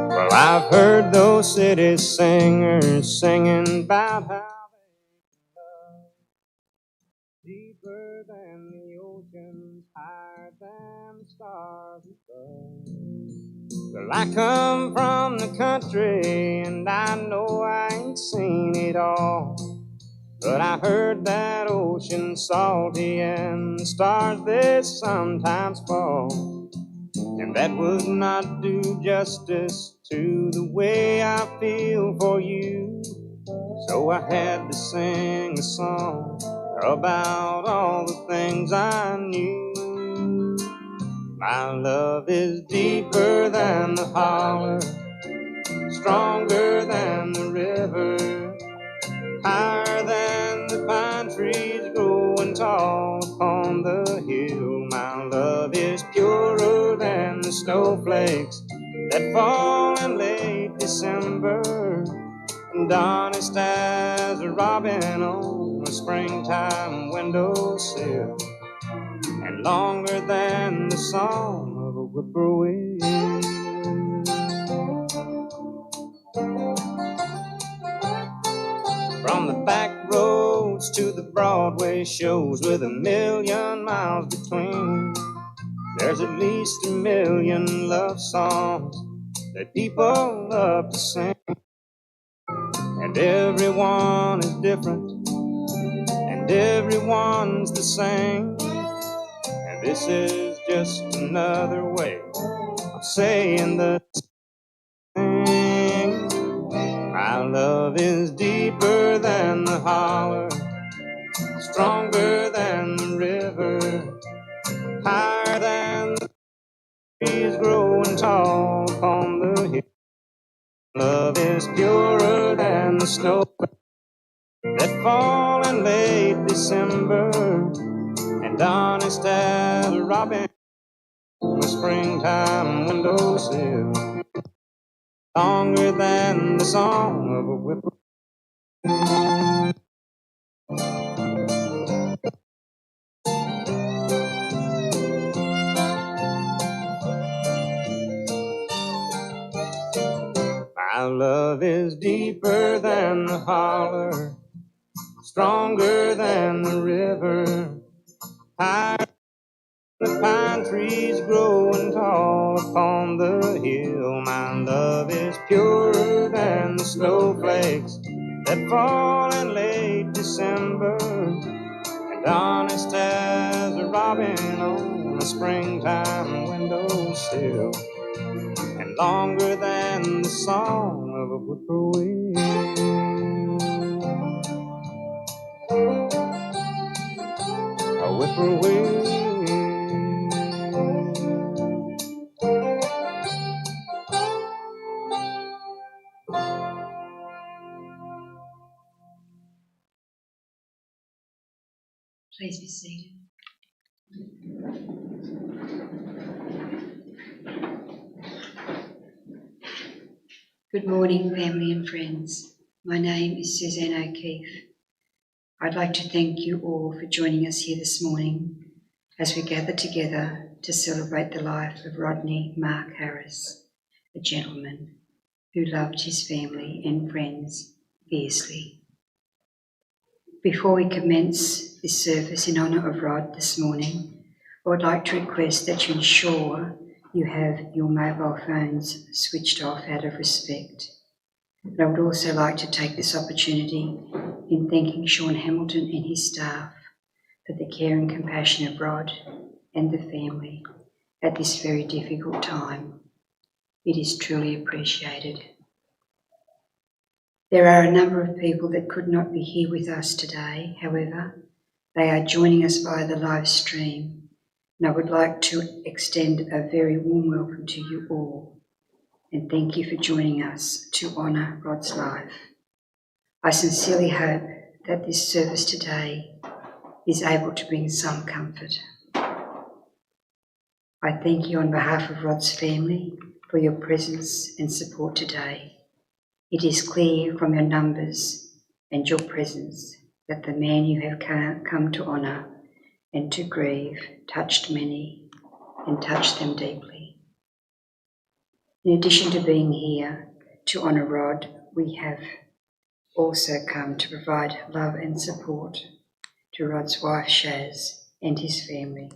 Well, I've heard those city singers singing about how they love deeper than the oceans, higher than the stars above. Well, I come from the country and I know I ain't seen it all, but I heard that ocean salty and the stars they sometimes fall. And that would not do justice to the way I feel for you. So I had to sing a song about all the things I knew. My love is deeper than the holler, stronger than the river, higher than the pine trees growing tall upon the hill. My love is purer than the snowflakes that fall in late December. and honest as a robin on a springtime windowsill, and longer than the song of a whippoorwill. From the back roads to the Broadway shows with 1,000,000 miles between, there's at least 1,000,000 love songs that people love to sing. And everyone is different, and everyone's the same. And this is just another way of saying the same. My love is deeper than the holler, stronger than the river, higher than the trees growing tall upon the hill. Love is purer than the snow that fall in late December, and honest as a robin on a springtime windowsill, longer than the song of a whippoorwill. My love is deeper than the holler, stronger than the river, higher than the pine trees growing tall upon the hill. My love is purer than the snowflakes that fall in late December, and honest as a robin on a springtime windowsill, and longer than the song of a whippoorwill. A whippoorwill. Please be seated. Good morning, family and friends. My name is Suzanne O'Keefe. I'd like to thank you all for joining us here this morning as we gather together to celebrate the life of Rodney Mark Harris, a gentleman who loved his family and friends fiercely. Before we commence this service in honour of Rod this morning, I would like to request that you ensure you have your mobile phones switched off out of respect. And I would also like to take this opportunity in thanking Sean Hamilton and his staff for the care and compassion of Rod and the family at this very difficult time. It is truly appreciated. There are a number of people that could not be here with us today. However, they are joining us via the live stream, and I would like to extend a very warm welcome to you all, and thank you for joining us to honour Rod's life. I sincerely hope that this service today is able to bring some comfort. I thank you on behalf of Rod's family for your presence and support today. It is clear from your numbers and your presence that the man you have come to honour and to grieve touched many and touched them deeply. In addition to being here to honour Rod, we have also come to provide love and support to Rod's wife Shaz and his family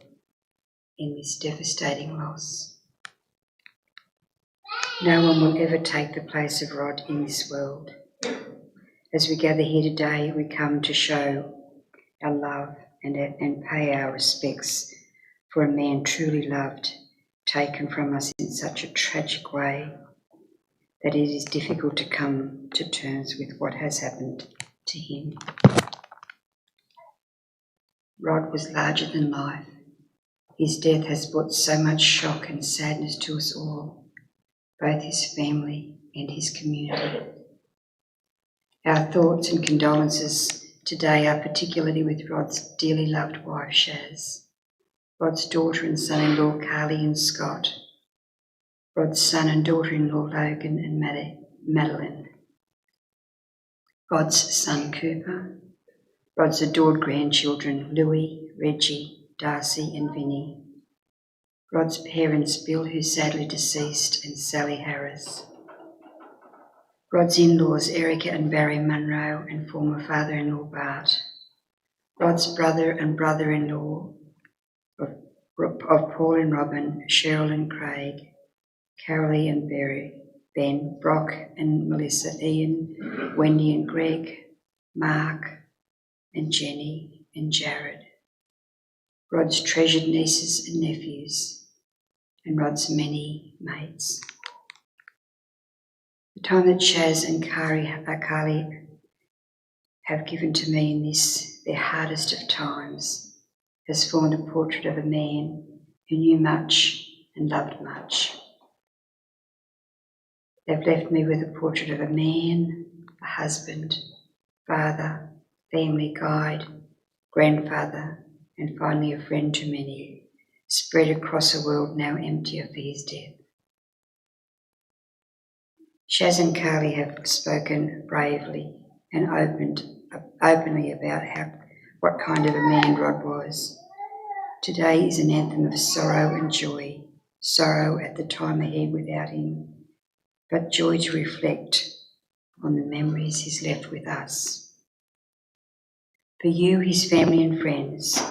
in this devastating loss. No one will ever take the place of Rod in this world. As we gather here today, we come to show our love and pay our respects for a man truly loved, taken from us in such a tragic way that it is difficult to come to terms with what has happened to him. Rod was larger than life. His death has brought so much shock and sadness to us all, both his family and his community. Our thoughts and condolences today are particularly with Rod's dearly loved wife Shaz, Rod's daughter and son-in-law Carly and Scott, Rod's son and daughter-in-law Logan and Madeline, Rod's son Cooper, Rod's adored grandchildren Louis, Reggie, Darcy and Vinnie, Rod's parents Bill, who's sadly deceased, and Sally Harris, Rod's in-laws Erica and Barry Munro and former father-in-law Bart, Rod's brother and brother-in-law of Paul and Robin, Cheryl and Craig, Carolee and Ben, Brock and Melissa, Ian, Wendy and Greg, Mark and Jenny and Jared, Rod's treasured nieces and nephews, and Rod's many mates. The time that Shaz and Carly have given to me in this, their hardest of times, has formed a portrait of a man who knew much and loved much. They've left me with a portrait of a man, a husband, father, family guide, grandfather, and finally a friend to many, spread across a world now emptier for his death. Shaz and Carly have spoken bravely and openly about what kind of a man Rod was. Today is an anthem of sorrow and joy, sorrow at the time ahead without him, but joy to reflect on the memories he's left with us. For you, his family and friends,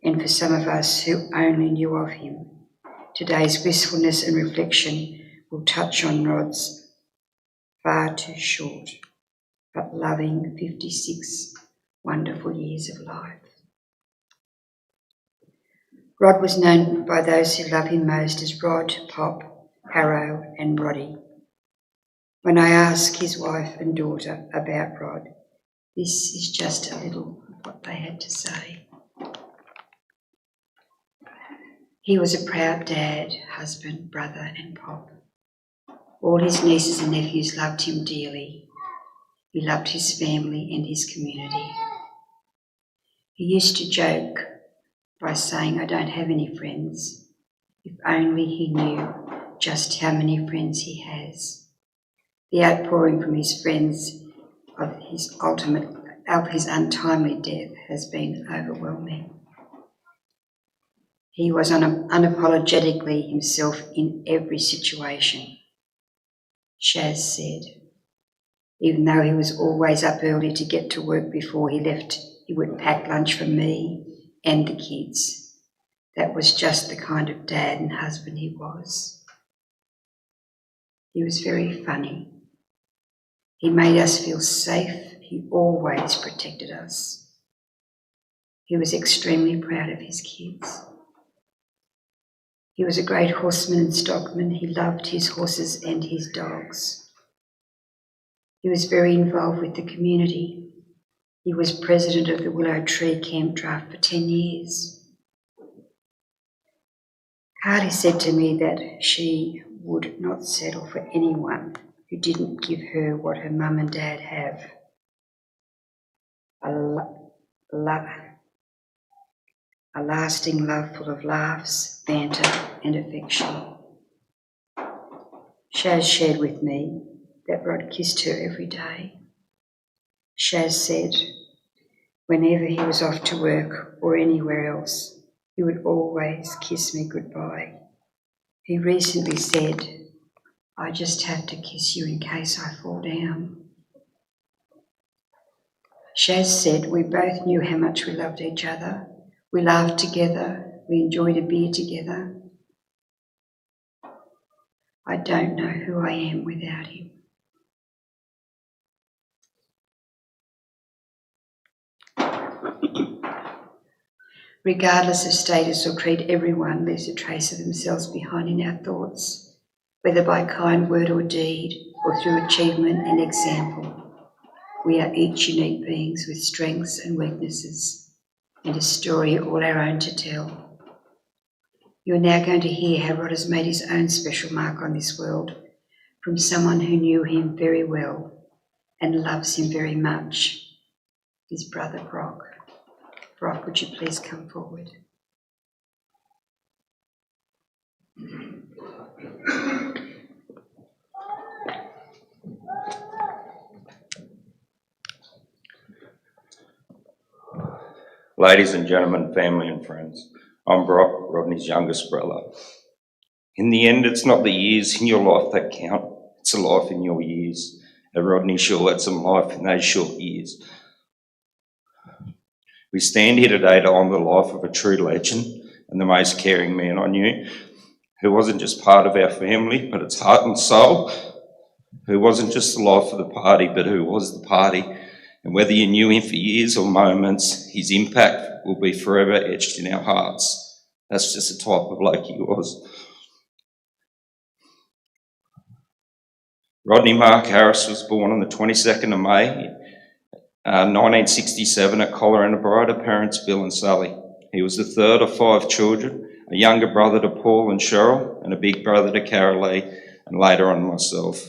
and for some of us who only knew of him, today's wistfulness and reflection will touch on Rod's far too short but loving 56 wonderful years of life. Rod was known by those who love him most as Rod, Pop, Harrow and Roddy. When I ask his wife and daughter about Rod, this is just a little of what they had to say. He was a proud dad, husband, brother and Pop. All his nieces and nephews loved him dearly. He loved his family and his community. He used to joke by saying, "I don't have any friends." If only he knew just how many friends he has. The outpouring from his friends of his untimely death has been overwhelming. He was unapologetically himself in every situation. Shaz said, even though he was always up early to get to work before he left, he would pack lunch for me and the kids. That was just the kind of dad and husband he was. He was very funny. He made us feel safe. He always protected us. He was extremely proud of his kids. He was a great horseman and stockman. He loved his horses and his dogs. He was very involved with the community. He was president of the Willow Tree Camp Draft for 10 years. Carly said to me that she would not settle for anyone who didn't give her what her mum and dad have. A lasting love full of laughs, banter and affection. Shaz shared with me that Rod kissed her every day. Shaz said whenever he was off to work or anywhere else, he would always kiss me goodbye. He recently said, "I just have to kiss you in case I fall down." Shaz said we both knew how much we loved each other. We laughed together. We enjoyed a beer together. I don't know who I am without him. Regardless of status or creed, everyone leaves a trace of themselves behind in our thoughts, whether by kind word or deed, or through achievement and example. We are each unique beings with strengths and weaknesses, and a story all our own to tell. You are now going to hear how Rod has made his own special mark on this world from someone who knew him very well and loves him very much, his brother Brock. Brock, would you please come forward? Ladies and gentlemen, family and friends, I'm Brock, Rodney's youngest brother. In the end, it's not the years in your life that count, it's the life in your years. And Rodney sure had some life in those short years. We stand here today to honour the life of a true legend and the most caring man I knew, who wasn't just part of our family, but its heart and soul, who wasn't just the life of the party, but who was the party. And whether you knew him for years or moments, his impact will be forever etched in our hearts. That's just the type of bloke he was. Rodney Mark Harris was born on the 22nd of May, 1967 at Quirindi to parents Bill and Sally. He was the third of 5 children, a younger brother to Paul and Cheryl, and a big brother to Carol Lee, and later on myself.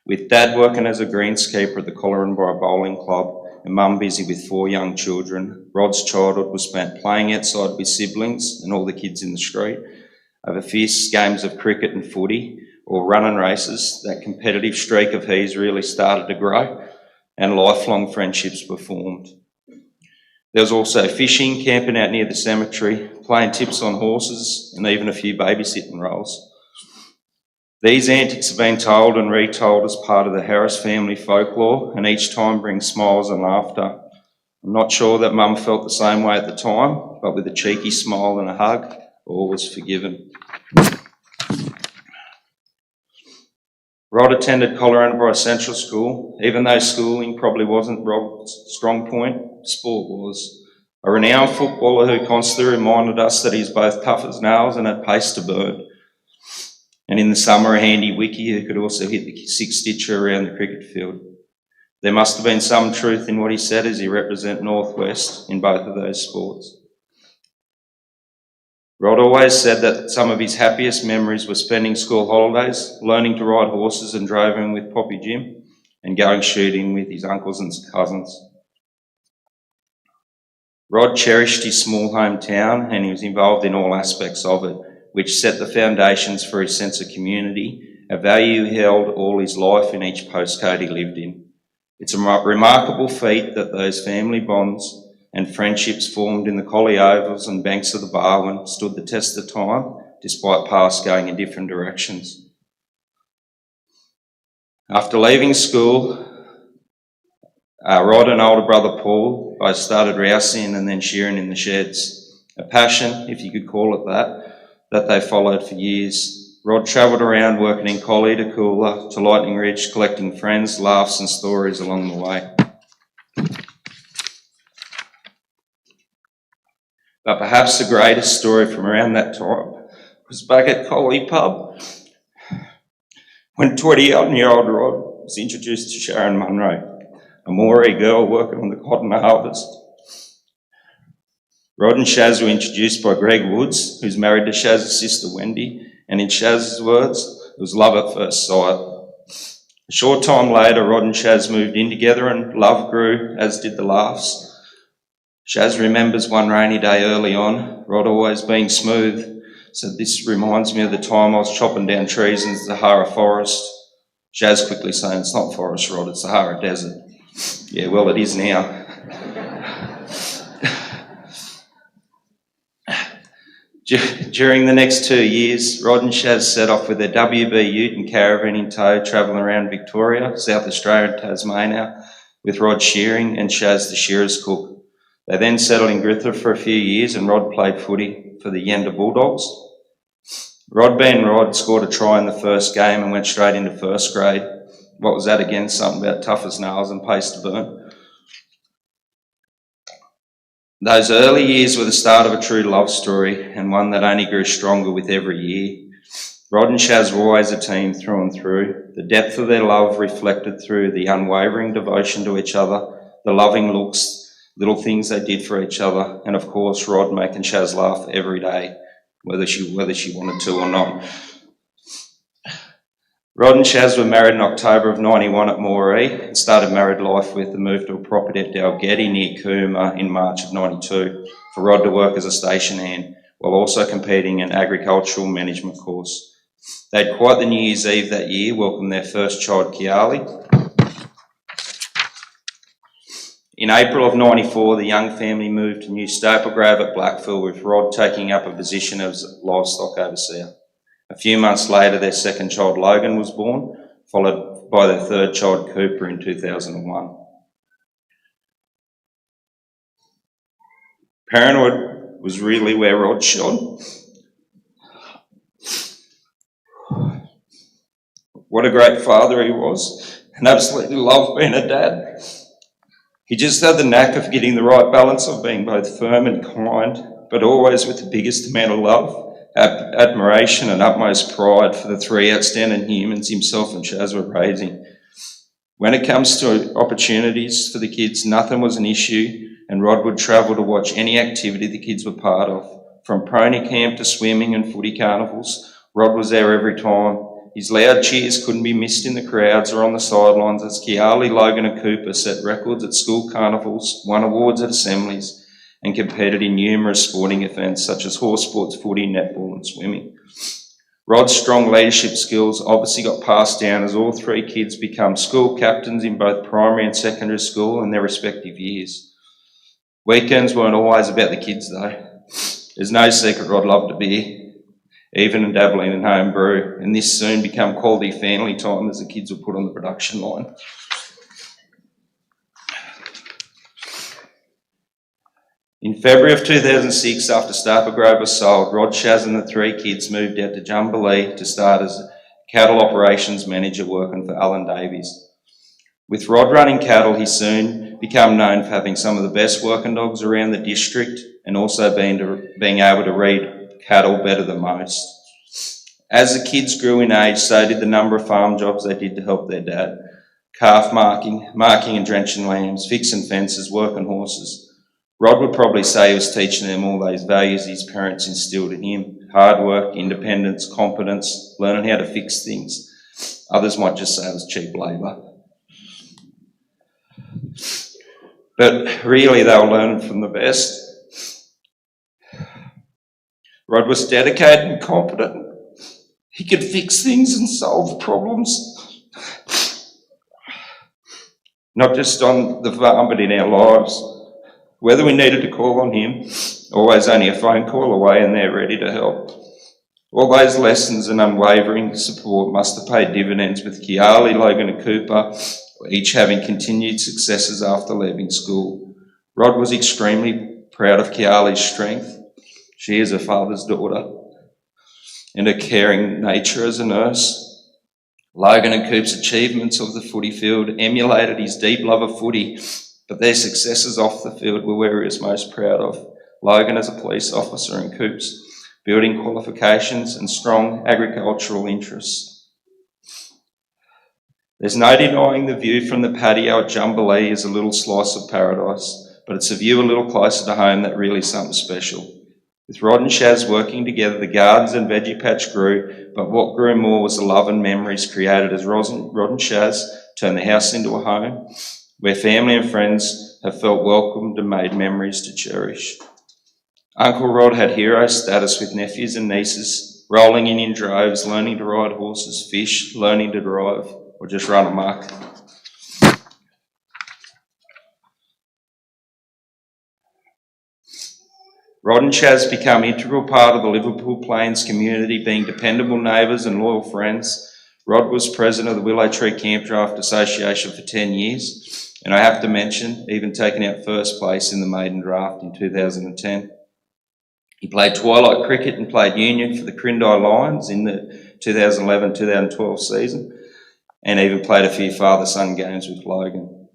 With Dad working as a greenskeeper at the Quirindi Bowling Club and Mum busy with 4 young children, Rod's childhood was spent playing outside with siblings and all the kids in the street, over fierce games of cricket and footy or running races. That competitive streak of his really started to grow and lifelong friendships were formed. There was also fishing, camping out near the cemetery, playing tips on horses and even a few babysitting roles. These antics have been told and retold as part of the Harris family folklore, and each time brings smiles and laughter. I'm not sure that Mum felt the same way at the time, but with a cheeky smile and a hug, all was forgiven. Rod attended Quirindi Central School. Even though schooling probably wasn't Rod's strong point, sport was. A renowned footballer who constantly reminded us that he's both tough as nails and had pace to burn. And in the summer, a handy wicky who could also hit the 6-stitcher around the cricket field. There must have been some truth in what he said, as he represented Northwest in both of those sports. Rod always said that some of his happiest memories were spending school holidays, learning to ride horses and droving with Poppy Jim, and going shooting with his uncles and cousins. Rod cherished his small hometown and he was involved in all aspects of it, which set the foundations for his sense of community, a value he held all his life in each postcode he lived in. It's a remarkable feat that those family bonds and friendships formed in the Collie Ovals and banks of the Barwon stood the test of time, despite paths going in different directions. After leaving school, Rod and older brother Paul both started rousing and then shearing in the sheds, a passion, if you could call it that they followed for years. Rod travelled around working in Collie to Coolah to Lightning Ridge, collecting friends, laughs and stories along the way. But perhaps the greatest story from around that time was back at Collie Pub when 21-year-old Rod was introduced to Sharon Munro, a Maori girl working on the cotton harvest. Rod and Shaz were introduced by Greg Woods, who's married to Shaz's sister Wendy, and in Shaz's words, it was love at first sight. A short time later, Rod and Shaz moved in together and love grew, as did the laughs. Shaz remembers one rainy day early on, Rod always being smooth, said this reminds me of the time I was chopping down trees in the Sahara forest. Shaz quickly saying, it's not forest, Rod, it's Sahara desert. Yeah, well, it is now. During the next 2 years, Rod and Shaz set off with their WB ute and caravan in tow, travelling around Victoria, South Australia and Tasmania, with Rod shearing and Shaz the shearer's cook. They then settled in Gritha for a few years and Rod played footy for the Yenda Bulldogs. Rod being Rod scored a try in the first game and went straight into first grade. What was that again? Something about tough as nails and pace to burn. Those early years were the start of a true love story and one that only grew stronger with every year. Rod and Shaz were always a team through and through. The depth of their love reflected through the unwavering devotion to each other, the loving looks, little things they did for each other, and of course Rod making Shaz laugh every day, whether she wanted to or not. Rod and Shaz were married in October of 91 at Moree and started married life with the move to a property at Dalgety near Cooma in March of 92 for Rod to work as a station hand while also competing in an agricultural management course. They had quite the New Year's Eve that year, welcomed their first child, Kiali. In April of '94, the young family moved to New Staplegrave at Blackfield, with Rod taking up a position as livestock overseer. A few months later, their second child, Logan, was born, followed by their third child, Cooper, in 2001. Parenthood was really where Rod shone. What a great father he was, and absolutely loved being a dad. He just had the knack of getting the right balance of being both firm and kind, but always with the biggest amount of love, admiration and utmost pride for the three outstanding humans himself and Shaz were raising. When it comes to opportunities for the kids, nothing was an issue, and Rod would travel to watch any activity the kids were part of. From pony camp to swimming and footy carnivals, Rod was there every time. His loud cheers couldn't be missed in the crowds or on the sidelines as Kiali, Logan and Cooper set records at school carnivals, won awards at assemblies, and competed in numerous sporting events such as horse sports, footy, netball and swimming. Rod's strong leadership skills obviously got passed down as all three kids become school captains in both primary and secondary school in their respective years. Weekends weren't always about the kids though. There's no secret Rod loved a beer, even dabbling in home brew, and this soon became quality family time as the kids were put on the production line. In February of 2006, after Staplegrove was sold, Rod, Shaz and the three kids moved out to Jumbalee to start as cattle operations manager working for Alan Davies. With Rod running cattle, he soon became known for having some of the best working dogs around the district and also being able to read cattle better than most. As the kids grew in age, so did the number of farm jobs they did to help their dad. Calf marking and drenching lambs, fixing fences, working horses. Rod would probably say he was teaching them all those values his parents instilled in him: hard work, independence, competence, learning how to fix things. Others might just say it was cheap labour. But really they were learning from the best. Rod was dedicated and competent. He could fix things and solve problems, not just on the farm but in our lives. Whether we needed to call on him, always only a phone call away and they're ready to help. All those lessons and unwavering support must have paid dividends with Kiali, Logan and Cooper, each having continued successes after leaving school. Rod was extremely proud of Kiali's strength. She is her father's daughter, and her caring nature as a nurse. Logan and Coop's achievements of the footy field emulated his deep love of footy, but their successes off the field were where he was most proud of. Logan as a police officer and Coop's building qualifications and strong agricultural interests. There's no denying the view from the patio at Jumbalee is a little slice of paradise, but it's a view a little closer to home that really is something special. With Rod and Shaz working together, the gardens and veggie patch grew, but what grew more was the love and memories created as Rod and Shaz turned the house into a home where family and friends have felt welcomed and made memories to cherish. Uncle Rod had hero status with nephews and nieces rolling in droves, learning to ride horses, fish, learning to drive, or just run amok. Rod and Shaz become an integral part of the Liverpool Plains community, being dependable neighbours and loyal friends. Rod was president of the Willow Tree Camp Draft Association for 10 years, and I have to mention, even taking out first place in the maiden draft in 2010. He played twilight cricket and played union for the Quirindi Lions in the 2011-2012 season, and even played a few father-son games with Logan,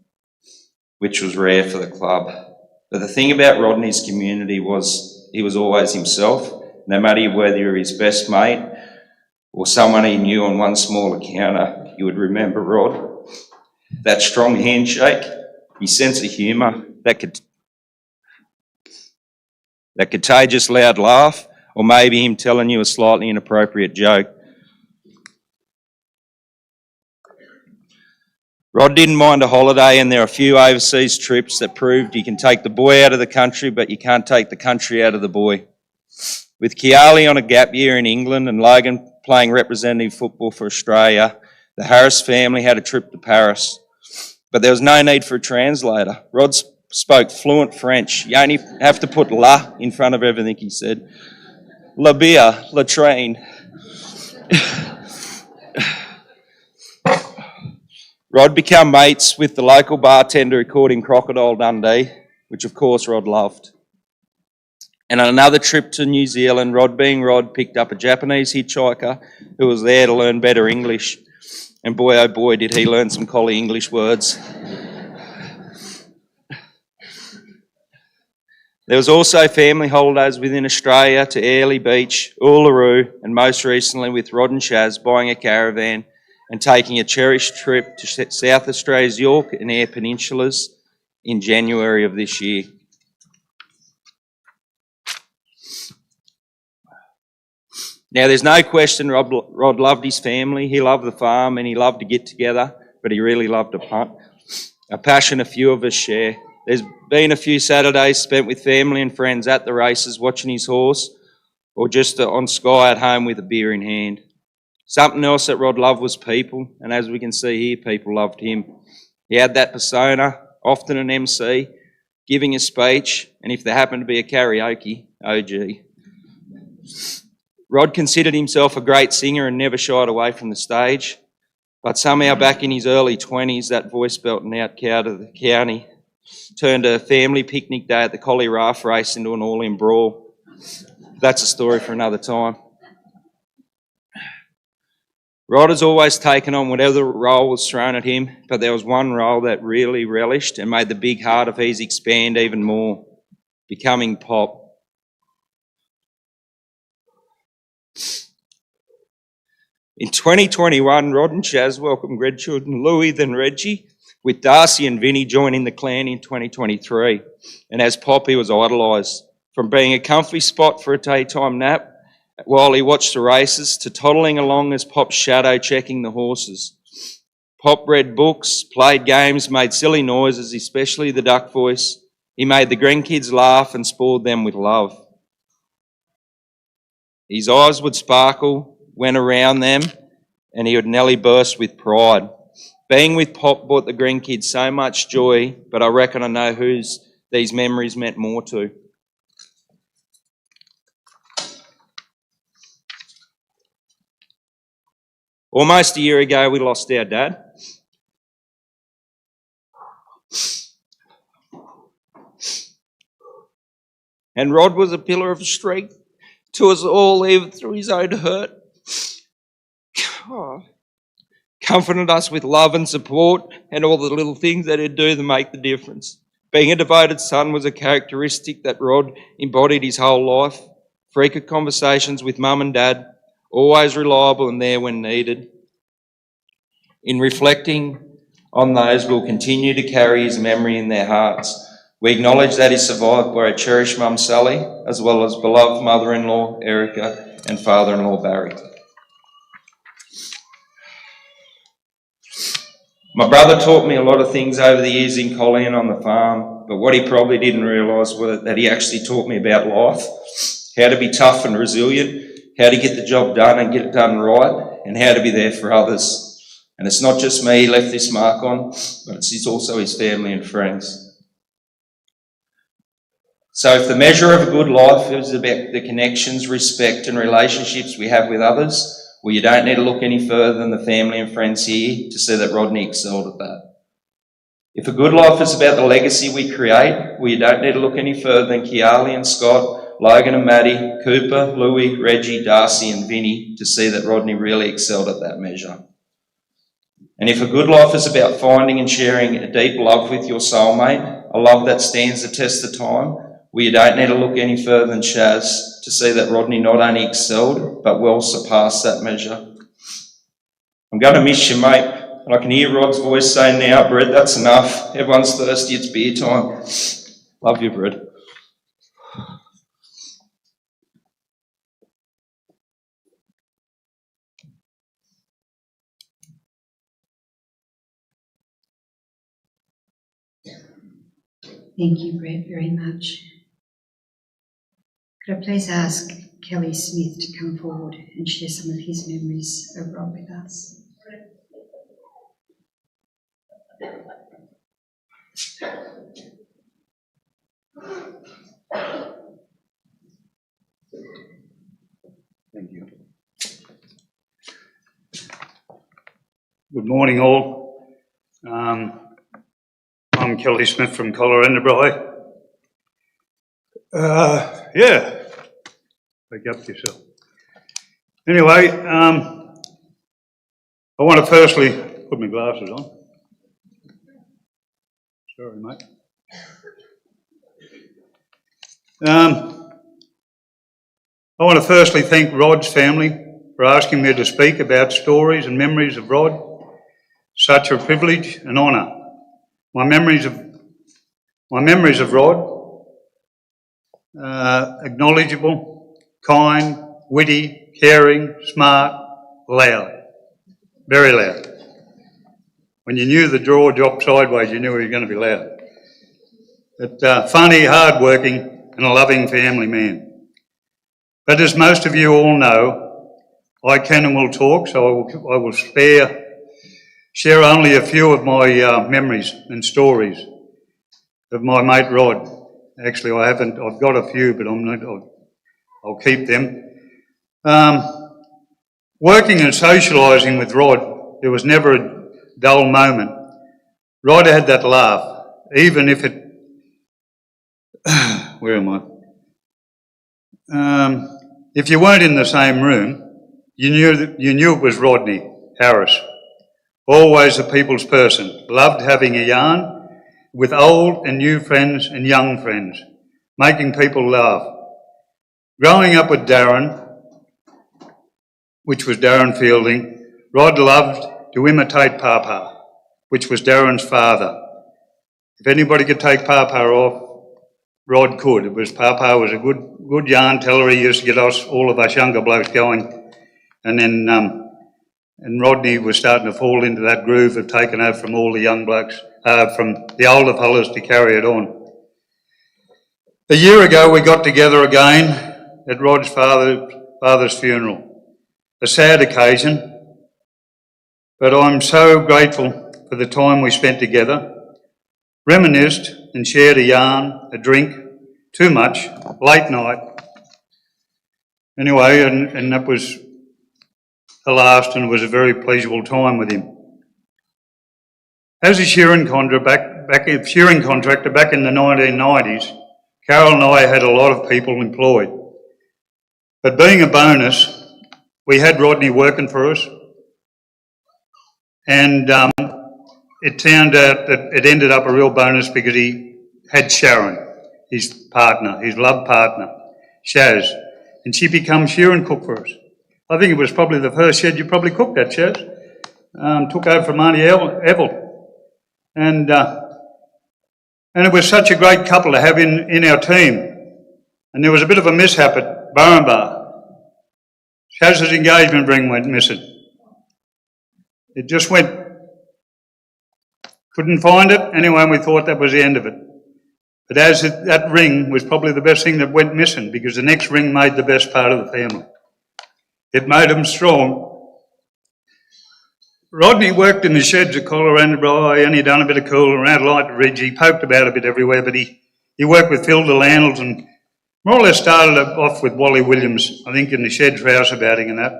which was rare for the club. But the thing about Rodney's community was he was always himself, no matter whether you were his best mate or someone he knew on one small encounter, you would remember Rod. That strong handshake, his sense of humour, that contagious loud laugh, or maybe him telling you a slightly inappropriate joke. Rod didn't mind a holiday, and there are a few overseas trips that proved you can take the boy out of the country, but you can't take the country out of the boy. With Kiali on a gap year in England and Logan playing representative football for Australia, the Harris family had a trip to Paris. but there was no need for a translator. Rod spoke fluent French. You only have to put la in front of everything he said. La beer, latrine. Rod became mates with the local bartender who called him Crocodile Dundee, which of course Rod loved. And on another trip to New Zealand, Rod being Rod picked up a Japanese hitchhiker who was there to learn better English. And boy, oh boy, did he learn some collie English words. There was also family holidays within Australia to Airlie Beach, Uluru, and most recently with Rod and Shaz buying a caravan and taking a cherished trip to South Australia's York and Eyre Peninsulas in January of this year. Now, there's no question Rod loved his family, he loved the farm, and he loved to get together, but he really loved to punt, a passion a few of us share. There's been a few Saturdays spent with family and friends at the races watching his horse, or just on Sky at home with a beer in hand. Something else that Rod loved was people, and as we can see here, people loved him. He had that persona, often an MC, giving a speech, and if there happened to be a karaoke, oh gee. Rod considered himself a great singer and never shied away from the stage, but somehow back in his early 20s, that voice belting out out of the county turned a family picnic day at the Collie Raft race into an all-in brawl. That's a story for another time. Rod has always taken on whatever role was thrown at him, but there was one role that really relished and made the big heart of his expand even more, becoming Pop. In 2021, Rod and Shaz welcomed grandchildren Louis then Reggie, with Darcy and Vinny joining the clan in 2023. And as Pop, he was idolised. From being a comfy spot for a daytime nap while he watched the races to toddling along as Pop's shadow checking the horses. Pop read books, played games, made silly noises, especially the duck voice. He made the grandkids laugh and spoiled them with love. His eyes would sparkle, went around them, and he would nearly burst with pride. Being with Pop brought the grandkids so much joy, but I reckon I know whose these memories meant more to. Almost a year ago, we lost our dad. And Rod was a pillar of strength to us all, even through his own hurt. Comforted us with love and support and all the little things that he'd do to make the difference. Being a devoted son was a characteristic that Rod embodied his whole life. Frequent conversations with mum and dad, always reliable and there when needed. In reflecting on those, we'll continue to carry his memory in their hearts. We acknowledge that he's survived by a cherished mum, Sally, as well as beloved mother-in-law, Erica, and father-in-law, Barry. My brother taught me a lot of things over the years in Collie and on the farm, but what he probably didn't realise was that he actually taught me about life, how to be tough and resilient, how to get the job done and get it done right, and how to be there for others. And it's not just me he left this mark on, but it's also his family and friends. So if the measure of a good life is about the connections, respect and relationships we have with others, well, you don't need to look any further than the family and friends here to see that Rodney excelled at that. If a good life is about the legacy we create, well, you don't need to look any further than Kiali and Scott, Logan and Maddie, Cooper, Louis, Reggie, Darcy and Vinny to see that Rodney really excelled at that measure. And if a good life is about finding and sharing a deep love with your soulmate, a love that stands the test of time, well, you don't need to look any further than Shaz to see that Rodney not only excelled, but well surpassed that measure. I'm going to miss you, mate. And I can hear Rod's voice saying now, Brett, that's enough. Everyone's thirsty, it's beer time. Love you, Brett. Thank you, Brett, very much. Could I please ask Kelly Smith to come forward and share some of his memories of Rod with us? Thank you. Good morning, all. I'm Kelly Smith from Quirindi. Yeah, wake up yourself. Anyway, I want to firstly put my glasses on. Sorry, mate. I want to firstly thank Rod's family for asking me to speak about stories and memories of Rod. Such a privilege and honour. My memories of Rod, acknowledgeable, kind, witty, caring, smart, loud, very loud. When you knew the jaw dropped sideways, you knew he was going to be loud. But funny, hard-working and a loving family man. But as most of you all know, I can and will talk, so I will share only a few of my memories and stories of my mate Rod. Actually, I've got a few, but I'll keep them. Working and socialising with Rod, there was never a dull moment. Rod had that laugh, even if it... Where am I? If you weren't in the same room, you knew it was Rodney Harris. Always a people's person. Loved having a yarn with old and new friends and young friends, making people laugh. Growing up with Darren, which was Darren Fielding, Rod loved to imitate Papa, which was Darren's father. If anybody could take Papa off, Rod could. Papa was a good yarn teller. He used to get all of us younger blokes going. And then and Rodney was starting to fall into that groove of taking over from all the young blokes, from the older fellas to carry it on. A year ago we got together again at Rod's father's funeral. A sad occasion, but I'm so grateful for the time we spent together. Reminisced and shared a yarn, a drink, too much, late night. Anyway, and that was the last, and it was a very pleasurable time with him. As a shearing contractor back in the 1990s, Carol and I had a lot of people employed. But being a bonus, we had Rodney working for us, and it turned out that it ended up a real bonus because he had Sharon, his partner, his love partner, Shaz, and she became shearing cook for us. I think it was probably the first shed you probably cooked at, Shaz. Took over from Auntie Evel. And it was such a great couple to have in our team. And there was a bit of a mishap at Burrenbar. Shaz's engagement ring went missing. It just went... Couldn't find it. Anyway, we thought that was the end of it. But that ring was probably the best thing that went missing, because the next ring made the best part of the family. It made them strong. Rodney worked in the sheds at Quirindi, and he done a bit of cooling around like Ridge. He poked about a bit everywhere, but he worked with Phil DeLandles and more or less started off with Wally Williams, I think, in the sheds rouseabouting and that,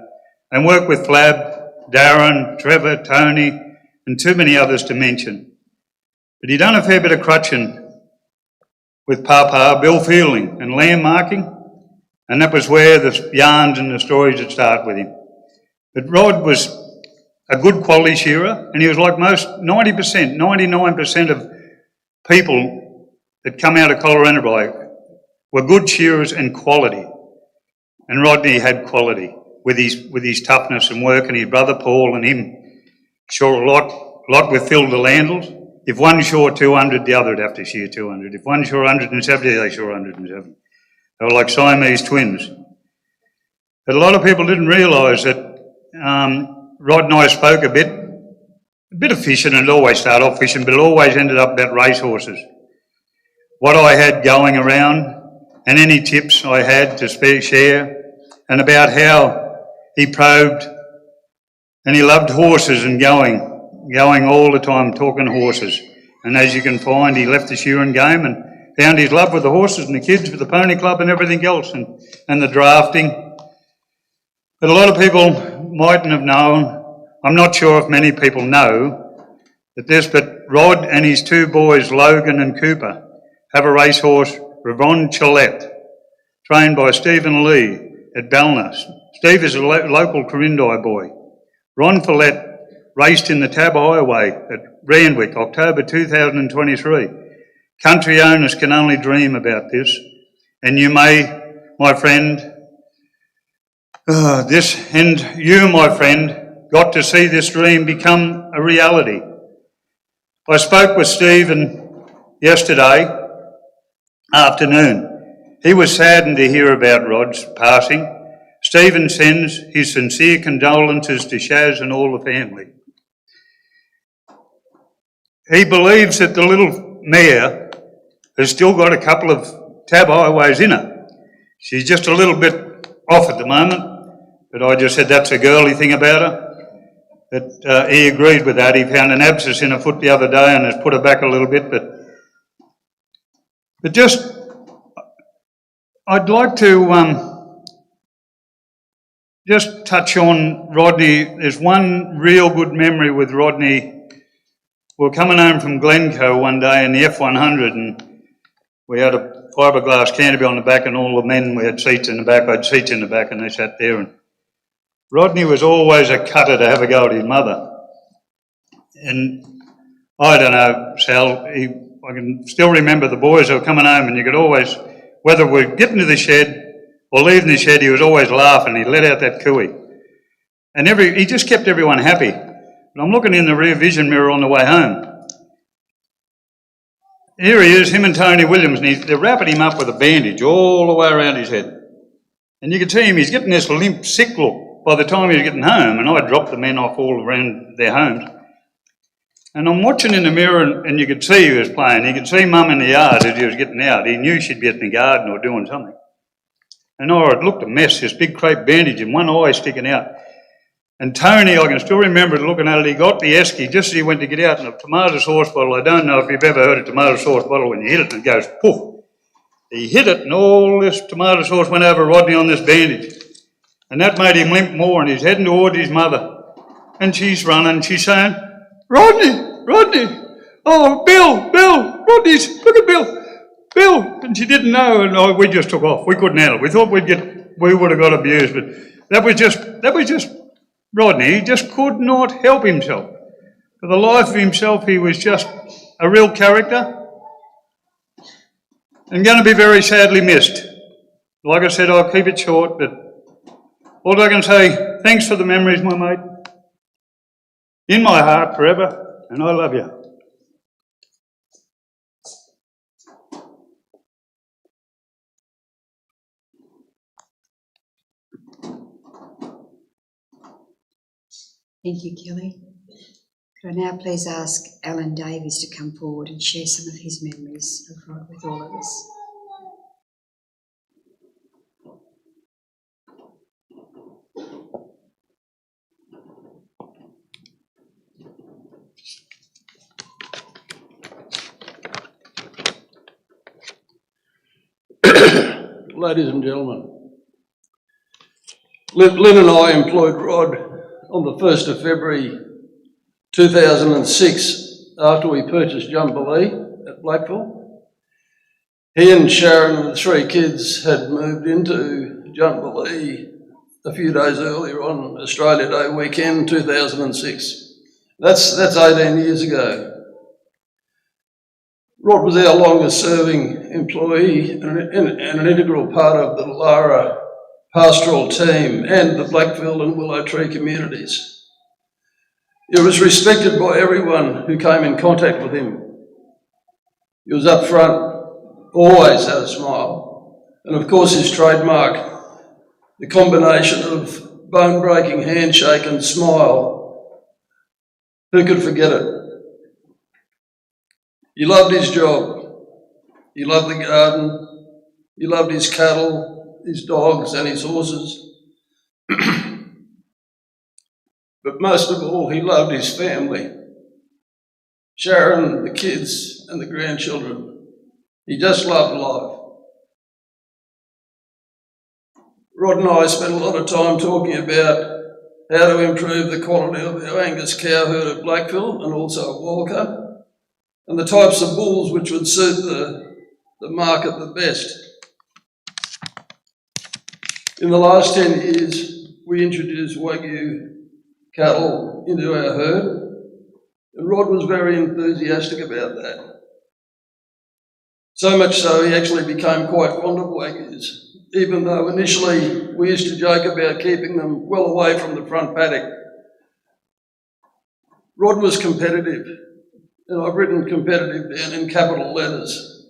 and worked with Flab, Darren, Trevor, Tony, and too many others to mention. But he done a fair bit of crutching with Papa, Bill Fielding, and lamb marking, and that was where the yarns and the stories would start with him. But Rod was a good quality shearer, and he was like most 90%, 99% of people that come out of Quirindi were good shearers and quality. And Rodney had quality with his toughness and work, and his brother Paul and him. Shore a lot with Phil DeLandles. If one shore 200, the other would have to shear 200. If one shore 170, they shore 170. They were like Siamese twins. But a lot of people didn't realise that Rod and I spoke a bit of fishing, and it always started off fishing, but it always ended up about racehorses. What I had going around, and any tips I had to share, and about how he probed, and he loved horses and going. going all the time, talking horses. And as you can find, he left the shearing game and found his love with the horses and the kids, with the pony club and everything else, and the drafting. But a lot of people mightn't have known. I'm not sure if many people know but Rod and his two boys, Logan and Cooper, have a racehorse, Ravon Chillette, trained by Stephen Lee at Ballina. Steve is a local Quirindi boy. Ron Follett raced in the Tab Highway at Randwick, October 2023. Country owners can only dream about this, and you may, my friend, my friend, got to see this dream become a reality. I spoke with Stephen yesterday afternoon. He was saddened to hear about Rod's passing. Stephen sends his sincere condolences to Shaz and all the family. He believes that the little mare has still got a couple of Tab Highways in her. She's just a little bit off at the moment, but I just said that's a girly thing about her. But he agreed with that. He found an abscess in her foot the other day and has put her back a little bit. But just, I'd like to just touch on Rodney. There's one real good memory with Rodney. We were coming home from Glencoe one day in the F100 and we had a fiberglass canopy on the back and all the men, we had seats in the back. I had seats in the back and they sat there. And Rodney was always a cutter to have a go at his mother. And I don't know, Sal, I can still remember the boys who were coming home and you could always, whether we're getting to the shed or leaving the shed, he was always laughing. He let out that cooey. And he just kept everyone happy. But I'm looking in the rear vision mirror on the way home. Here he is, him and Tony Williams, and they're wrapping him up with a bandage all the way around his head. And you can see him, he's getting this limp, sick look by the time he's getting home, and I dropped the men off all around their homes. And I'm watching in the mirror, and you could see he was playing. You could see Mum in the yard as he was getting out. He knew she'd be in the garden or doing something. And it looked a mess, this big crepe bandage and one eye sticking out. And Tony, I can still remember looking at it, he got the esky just as he went to get out, and a tomato sauce bottle. I don't know if you've ever heard a tomato sauce bottle when you hit it and it goes poof. He hit it and all this tomato sauce went over Rodney on this bandage. And that made him limp more, and he's heading towards his mother. And she's running, she's saying, Rodney, oh, Bill, Rodney's, look at Bill. And she didn't know, and we just took off. We couldn't handle it. We thought we would have got abused, but that was just Rodney. He just could not help himself. For the life of himself, he was just a real character and going to be very sadly missed. Like I said, I'll keep it short, but all I can say, thanks for the memories, my mate. In my heart forever, and I love you. Thank you, Kelly. Could I now please ask Alan Davies to come forward and share some of his memories of Rod with all of us. Ladies and gentlemen, Lynn and I employed Rod on the 1st of February 2006 after we purchased Jubilee at Blackville. He and Sharon and the 3 kids had moved into Jubilee a few days earlier on Australia Day weekend 2006. That's 18 years ago. Rod was our longest serving employee and an integral part of the Lara pastoral team and the Blackville and Willow Tree communities. He was respected by everyone who came in contact with him. He was up front, always had a smile, and of course his trademark, the combination of bone-breaking handshake and smile. Who could forget it? He loved his job, he loved the garden, he loved his cattle, his dogs and his horses. But most of all, he loved his family. Sharon, the kids and the grandchildren. He just loved life. Rod and I spent a lot of time talking about how to improve the quality of our Angus cow herd at Blackville and also at Walker, and the types of bulls which would suit the market the best. In the last 10 years, we introduced Wagyu cattle into our herd, and Rod was very enthusiastic about that. So much so, he actually became quite fond of Wagyus, even though initially we used to joke about keeping them well away from the front paddock. Rod was competitive, and I've written competitive down in capital letters.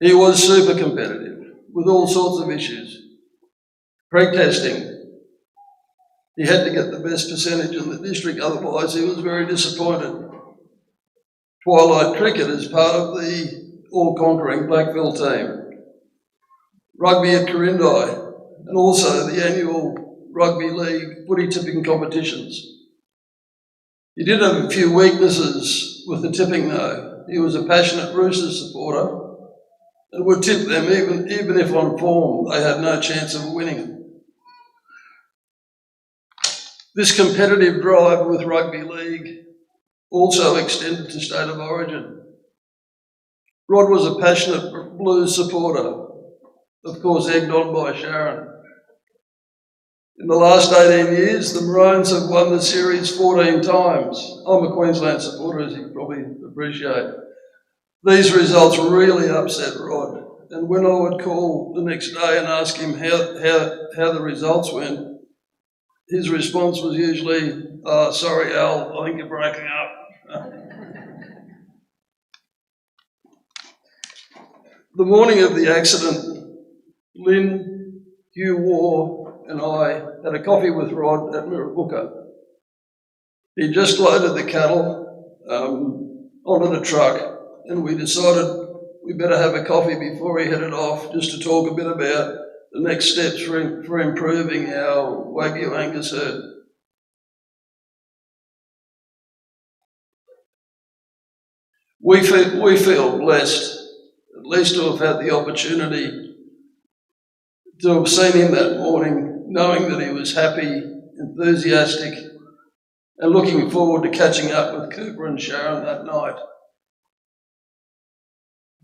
He was super competitive with all sorts of issues. Pre-testing, he had to get the best percentage in the district, otherwise he was very disappointed. Twilight cricket is part of the all-conquering Blackville team. Rugby at Quirindi, and also the annual Rugby League footy tipping competitions. He did have a few weaknesses with the tipping though. He was a passionate Roosters supporter and would tip them even if on form they had no chance of winning. This competitive drive with Rugby League also extended to State of Origin. Rod was a passionate Blues supporter, of course egged on by Sharon. In the last 18 years, the Maroons have won the series 14 times. I'm a Queensland supporter, as you probably appreciate. These results really upset Rod, and when I would call the next day and ask him how the results went, his response was usually, sorry Al, I think you're breaking up. The morning of the accident, Lynn, Hugh Waugh and I had a coffee with Rod at Mirrabooka. He just loaded the cattle onto the truck, and we decided we better have a coffee before he headed off, just to talk a bit about the next steps for improving our Wagyu Angus herd. We feel blessed, at least to have had the opportunity to have seen him that morning, knowing that he was happy, enthusiastic, and looking forward to catching up with Cooper and Sharon that night.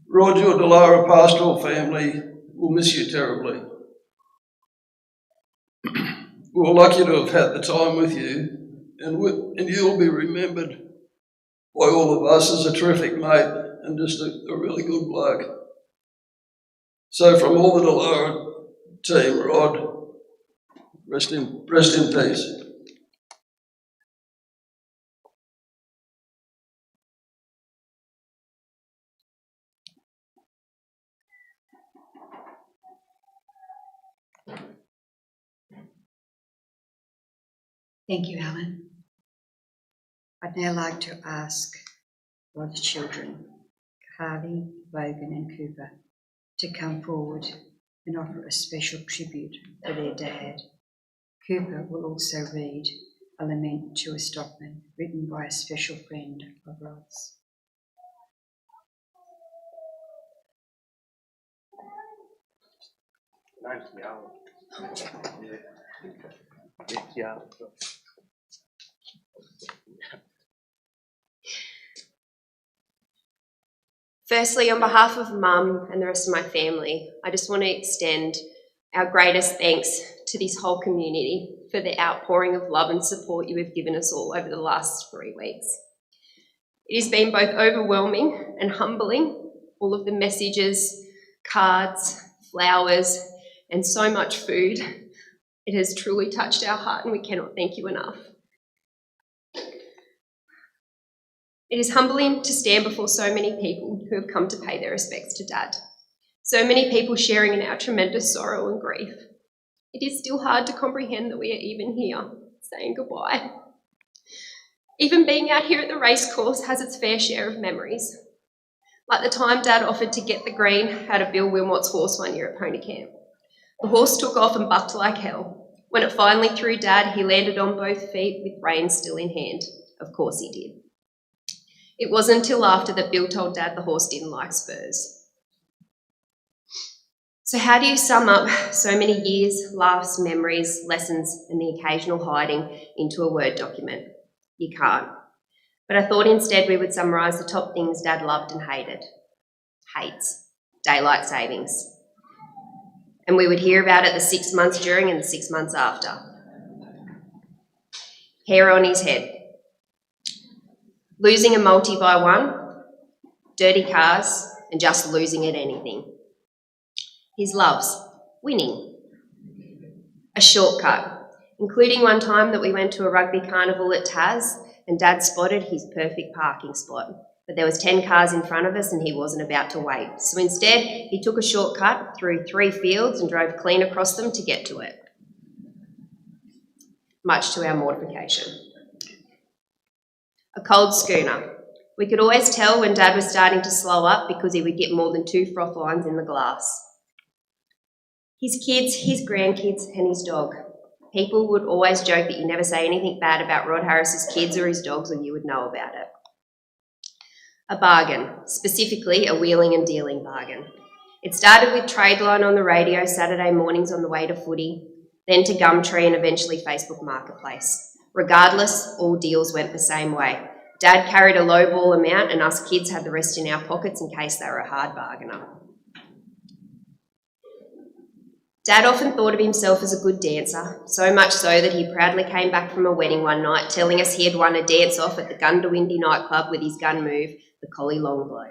Rod, your Delara pastoral family will miss you terribly. We were lucky to have had the time with you, and you'll be remembered by all of us as a terrific mate and just a really good bloke. So from all the Delara team, Rod, rest in peace. Thank you, Alan. I'd now like to ask Rod's children, Carly, Logan and Cooper, to come forward and offer a special tribute for their dad. Cooper will also read a lament to a stockman written by a special friend of Rod's. Firstly, on behalf of Mum and the rest of my family, I just want to extend our greatest thanks to this whole community for the outpouring of love and support you have given us all over the last 3 weeks. It has been both overwhelming and humbling, all of the messages, cards, flowers, and so much food. It has truly touched our heart and we cannot thank you enough. It is humbling to stand before so many people who have come to pay their respects to Dad. So many people sharing in our tremendous sorrow and grief. It is still hard to comprehend that we are even here, saying goodbye. Even being out here at the racecourse has its fair share of memories. Like the time Dad offered to get the green out of Bill Wilmot's horse one year at Pony Camp. The horse took off and bucked like hell. When it finally threw Dad, he landed on both feet with reins still in hand. Of course he did. It wasn't until after that Bill told Dad the horse didn't like spurs. So how do you sum up so many years, laughs, memories, lessons, and the occasional hiding into a Word document? You can't. But I thought instead we would summarise the top things Dad loved and hated. Hates. Daylight savings. And we would hear about it the 6 months during and the 6 months after. Hair on his head. Losing a multi by one, dirty cars, and just losing at anything. His loves, winning. A shortcut, including one time that we went to a rugby carnival at Tas and Dad spotted his perfect parking spot. But there was 10 cars in front of us and he wasn't about to wait. So instead, he took a shortcut through 3 fields and drove clean across them to get to it. Much to our mortification. A cold schooner. We could always tell when Dad was starting to slow up because he would get more than 2 froth lines in the glass. His kids, his grandkids, and his dog. People would always joke that you never say anything bad about Rod Harris's kids or his dogs or you would know about it. A bargain, specifically a wheeling and dealing bargain. It started with Tradeline on the radio Saturday mornings on the way to footy, then to Gumtree and eventually Facebook Marketplace. Regardless, all deals went the same way. Dad carried a lowball amount and us kids had the rest in our pockets in case they were a hard bargainer. Dad often thought of himself as a good dancer, so much so that he proudly came back from a wedding one night telling us he had won a dance-off at the Quirindi nightclub with his gun move, the Collie Long Blow.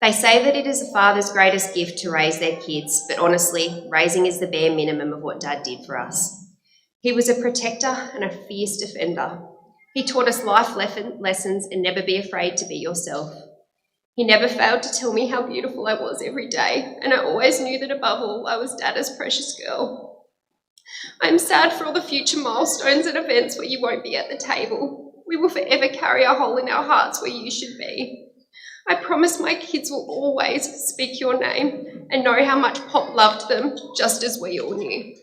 They say that it is a father's greatest gift to raise their kids, but honestly, raising is the bare minimum of what Dad did for us. He was a protector and a fierce defender. He taught us life lessons and never be afraid to be yourself. He never failed to tell me how beautiful I was every day, and I always knew that above all, I was Dada's precious girl. I'm sad for all the future milestones and events where you won't be at the table. We will forever carry a hole in our hearts where you should be. I promise my kids will always speak your name and know how much Pop loved them, just as we all knew.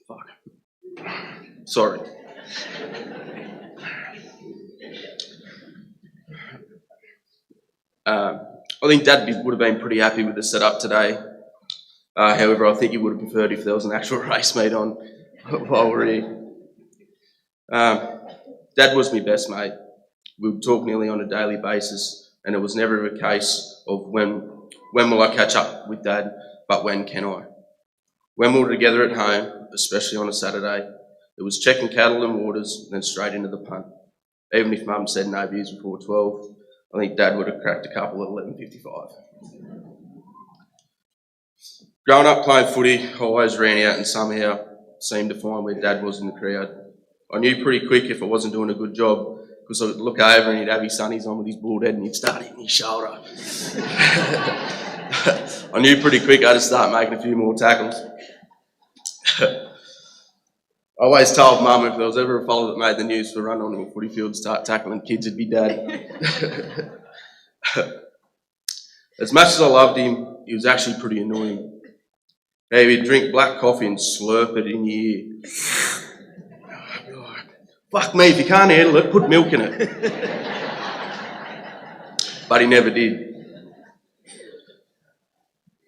Fuck. Sorry. I think Dad would have been pretty happy with the setup today. However, I think he would have preferred if there was an actual race mate on while we're here. Dad was my best mate. We would talk nearly on a daily basis, and it was never a case of when will I catch up with Dad, but when can I? When we were together at home, especially on a Saturday, it was checking cattle and waters, and then straight into the punt. Even if Mum said no beers before 12, I think Dad would have cracked a couple at 11:55. Growing up playing footy, I always ran out and somehow seemed to find where Dad was in the crowd. I knew pretty quick if I wasn't doing a good job because I would look over and he'd have his sunnies on with his bald head and he'd start hitting his shoulder. I knew pretty quick I had to start making a few more tackles. I always told Mum if there was ever a fella that made the news for run onto a footy field and start tackling kids, it'd be Dad. As much as I loved him, he was actually pretty annoying. Hey, he'd drink black coffee and slurp it in your ear. Fuck me, if you can't handle it, put milk in it. But he never did.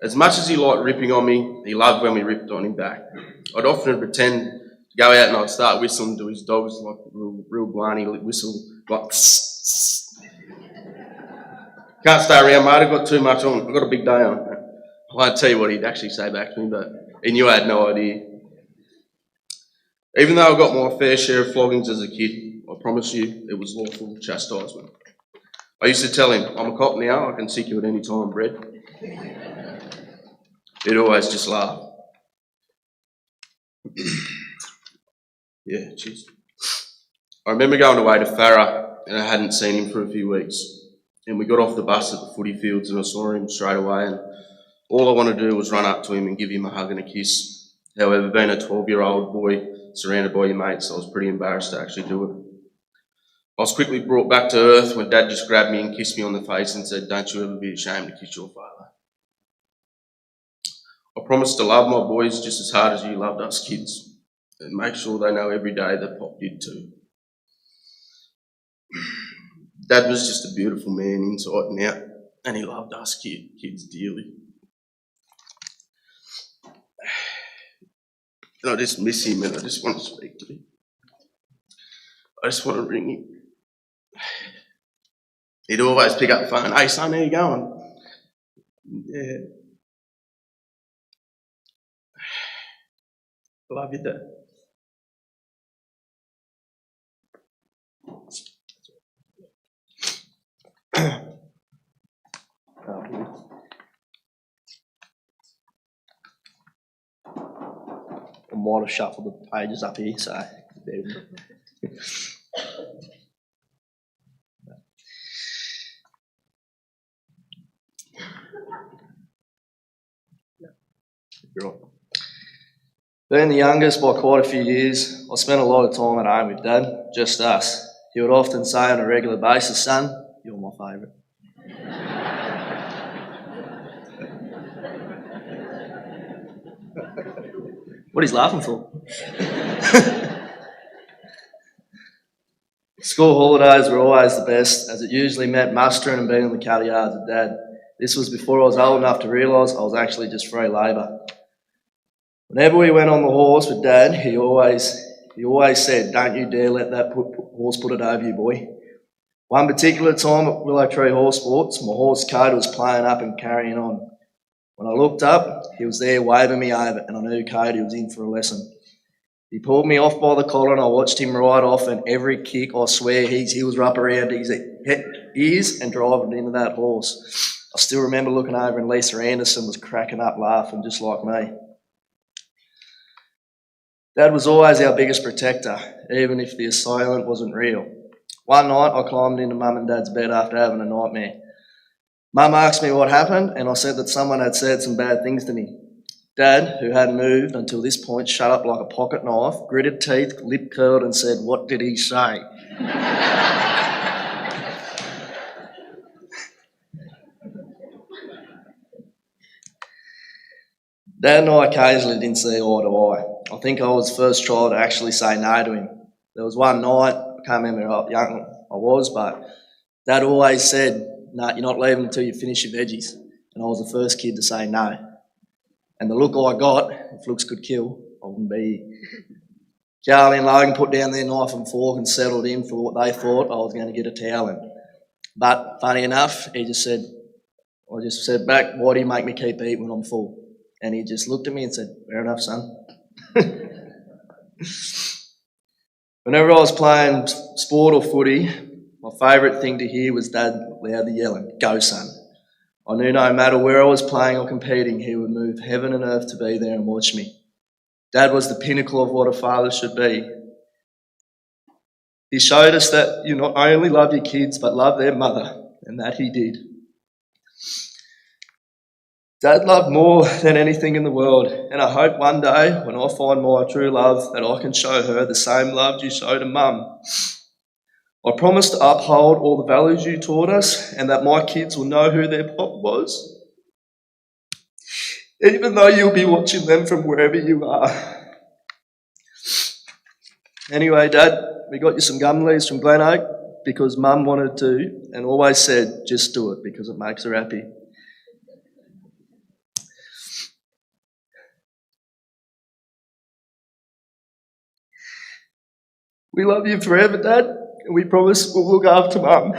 As much as he liked ripping on me, he loved when we ripped on him back. I'd often pretend to go out and I'd start whistling to his dogs, like a real blarney whistle, like tss, tss. Can't stay around, mate, I've got too much on, I've got a big day on. I won't tell you what he'd actually say back to me, but he knew I had no idea. Even though I got my fair share of floggings as a kid, I promise you it was lawful chastisement. I used to tell him, I'm a cop now, I can sick you at any time, Brett. He'd always just laugh. Yeah, cheers. I remember going away to Farah and I hadn't seen him for a few weeks. And we got off the bus at the footy fields and I saw him straight away and all I wanted to do was run up to him and give him a hug and a kiss. However, being a 12-year-old boy surrounded by your mates, I was pretty embarrassed to actually do it. I was quickly brought back to earth when Dad just grabbed me and kissed me on the face and said, "Don't you ever be ashamed to kiss your father." I promised to love my boys just as hard as you loved us kids, and make sure they know every day that Pop did too. Dad was just a beautiful man inside and out, and he loved us kids dearly. And I just miss him, and I just want to speak to him. I just want to ring him. He'd always pick up the phone. "Hey son, how you going?" "Yeah." "I love you, Dad." I might have shuffled the pages up here, so right. Being the youngest by quite a few years, I spent a lot of time at home with Dad, just us. He would often say on a regular basis, "Son, you're my favourite." What he's laughing for? School holidays were always the best, as it usually meant mustering and being in the cattle yards with Dad. This was before I was old enough to realise I was actually just free labour. Whenever we went on the horse with Dad, he always said, "Don't you dare let that horse put it over you, boy." One particular time at Willow Tree Horse Sports, my horse Coda was playing up and carrying on. When I looked up, he was there waving me over, and I knew Cody was in for a lesson. He pulled me off by the collar and I watched him ride off, and every kick, I swear, his heels were up around his ears and driving into that horse. I still remember looking over and Lisa Anderson was cracking up laughing just like me. Dad was always our biggest protector, even if the assailant wasn't real. One night I climbed into Mum and Dad's bed after having a nightmare. Mum asked me what happened, and I said that someone had said some bad things to me. Dad, who hadn't moved until this point, shut up like a pocket knife, gritted teeth, lip curled, and said, "What did he say?" Dad and I occasionally didn't see eye to eye. I think I was the first child to actually say no to him. There was one night, I can't remember how young I was, but Dad always said, "No, you're not leaving until you finish your veggies." And I was the first kid to say no. And the look I got, if looks could kill, I wouldn't be here. Charlie and Logan put down their knife and fork and settled in for what they thought I was going to get a towel in. But funny enough, I just said back, "Why do you make me keep eating when I'm full?" And he just looked at me and said, "Fair enough, son." Whenever I was playing sport or footy, my favourite thing to hear was Dad loudly yelling, "Go, son." I knew no matter where I was playing or competing, he would move heaven and earth to be there and watch me. Dad was the pinnacle of what a father should be. He showed us that you not only love your kids, but love their mother, and that he did. Dad loved more than anything in the world, and I hope one day, when I find my true love, that I can show her the same love you showed to Mum. I promise to uphold all the values you taught us, and that my kids will know who their pop was, even though you'll be watching them from wherever you are. Anyway, Dad, we got you some gum leaves from Glen Oak because Mum wanted to, and always said, "Just do it because it makes her happy." We love you forever, Dad, and we promise we'll look after Mum.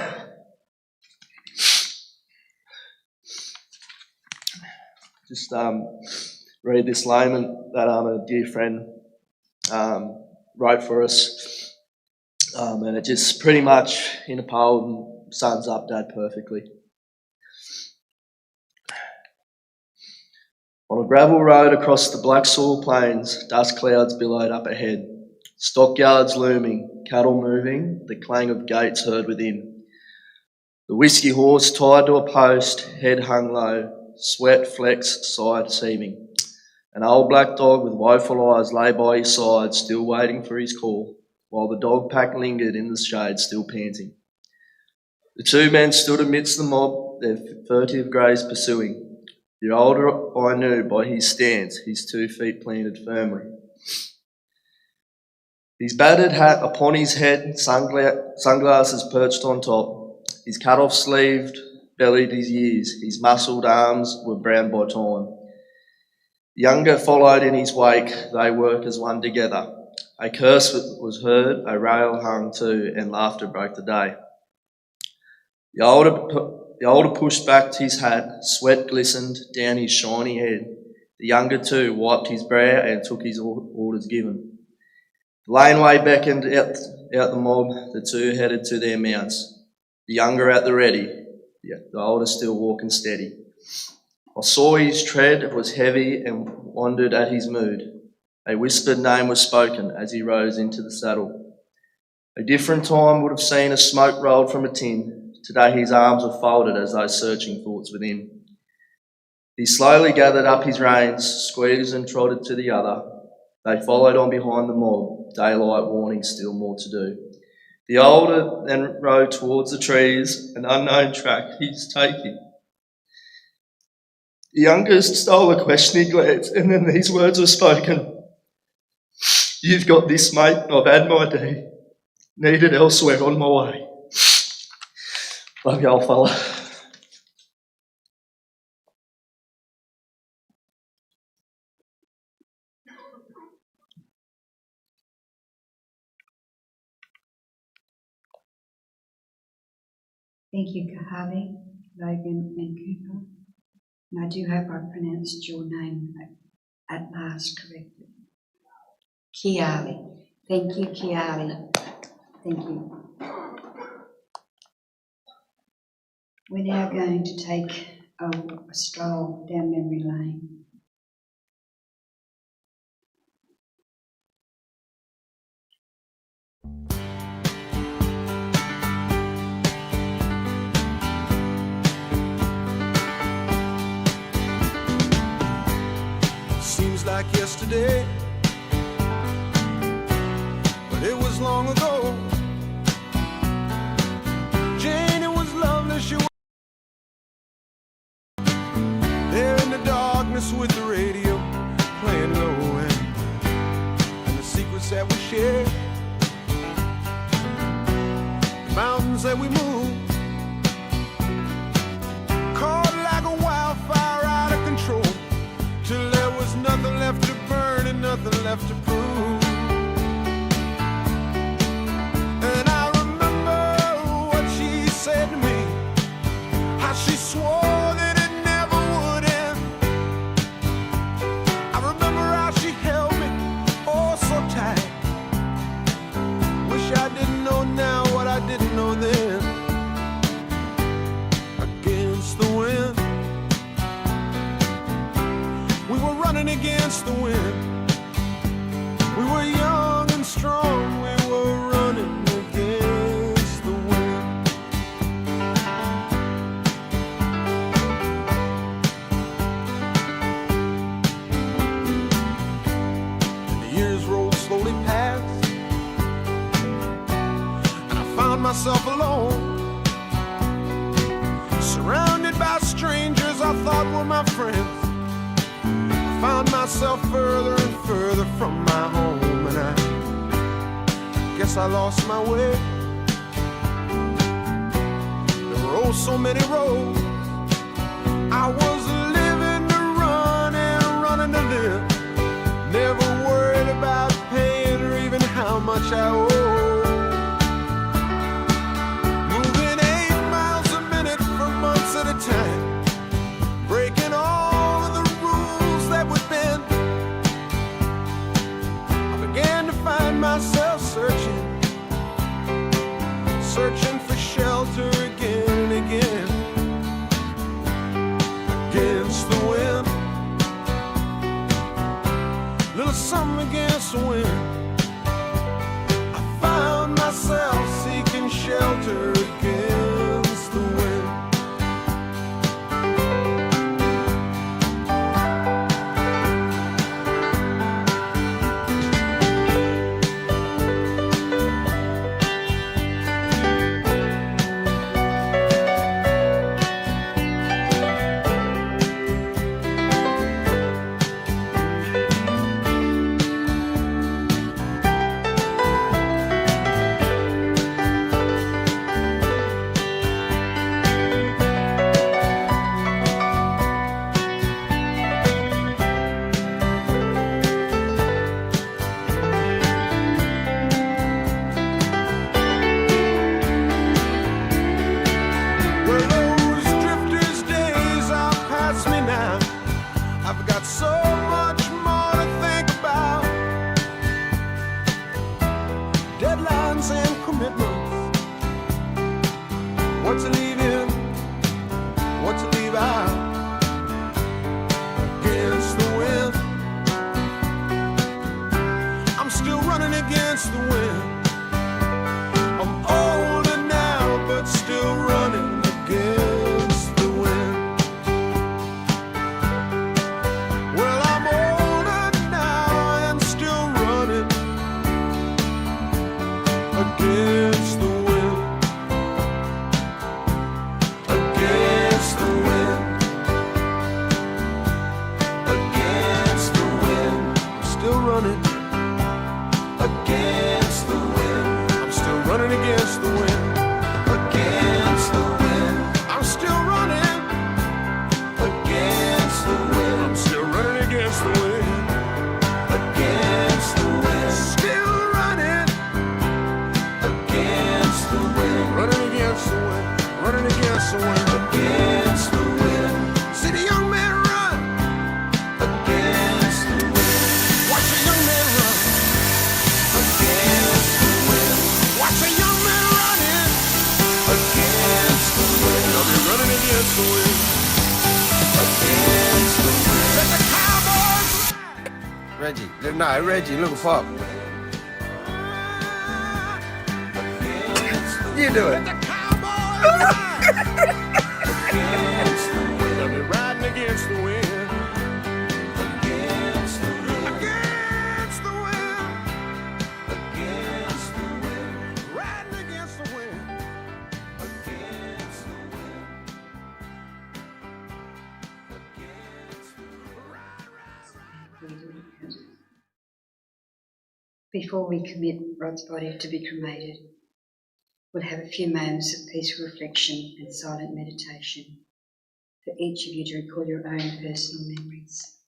Just read this lament that a dear friend wrote for us, and it just pretty much, in a poem, sums up Dad perfectly. On a gravel road across the black soil plains, dust clouds billowed up ahead. Stockyards looming, cattle moving, the clang of gates heard within. The whisky horse tied to a post, head hung low, sweat flecks, side seaming. An old black dog with woeful eyes lay by his side, still waiting for his call. while the dog pack lingered in the shade, still panting. The two men stood amidst the mob, their furtive greys pursuing. The older I knew by his stance, his 2 feet planted firmly. His battered hat upon his head, sunglasses perched on top, his cut-off sleeved bellied his ears, his muscled arms were brown by time. The younger followed in his wake, they work as one together. A curse was heard, a rail hung too, and laughter broke the day. The older pushed back his hat, sweat glistened down his shiny head. The younger too wiped his brow and took his orders given. The laneway beckoned out the mob, the two headed to their mounts. The younger at the ready, the older still walking steady. I saw his tread was heavy and wondered at his mood. A whispered name was spoken as he rose into the saddle. A different time would have seen a smoke rolled from a tin. Today his arms were folded as though searching thoughts within. He slowly gathered up his reins, squeezed and trotted to the other. They followed on behind the mob, daylight warning still more to do. The older then rode towards the trees, an unknown track he's taking. The youngest stole a questioning glance, and then these words were spoken. You've got this, mate, and I've had my day. Needed elsewhere on my way. Love you, old fella. Thank you, Kahali, Logan and Cooper. And I do hope I pronounced your name at last correctly. Kiali. Thank you, Kiali. Thank you. We're now going to take a stroll down memory lane. Seems like yesterday, but it was long ago. Jane, it was lovely, she was there in the darkness with the radio playing low, and the secrets that we shared, the mountains that we moved, caught like a wildfire out of control, till there was nothing left to burn and nothing left to prove. And I remember what she said to me, how she swore that it never would end. I remember how she held me oh so tight. Wish I didn't know now what I didn't know then. Against the wind, we were running against the wind. We were young and strong, we were running against the wind. And the years rolled slowly past, and I found myself alone, surrounded by strangers I thought were my friends. Found myself further and further from my home, and I guess I lost my way. There were oh so many roads. I was living to run and running to live, never worried about paying or even how much I owed. Moving 8 miles a minute for months at a time, breaking all of the rules that would bend. I began to find myself searching for shelter again and again. the wind. Against the wind. See the young man run. Against the wind. Watch the young man run. Against the wind. Watch the young man running. Against the wind. They'll be running against the wind. Against the wind. Let the cowboys ride. Reggie, look pop. You do it. Let the cowboys ride. Against the wind. They'll be riding against the wind. Against the wind. Against the wind. Against the wind. Riding against the wind. Against the wind. Against the wind. Before we commit Rod's body to be cremated, we'll have a few moments of peaceful reflection and silent meditation for each of you to recall your own personal memories.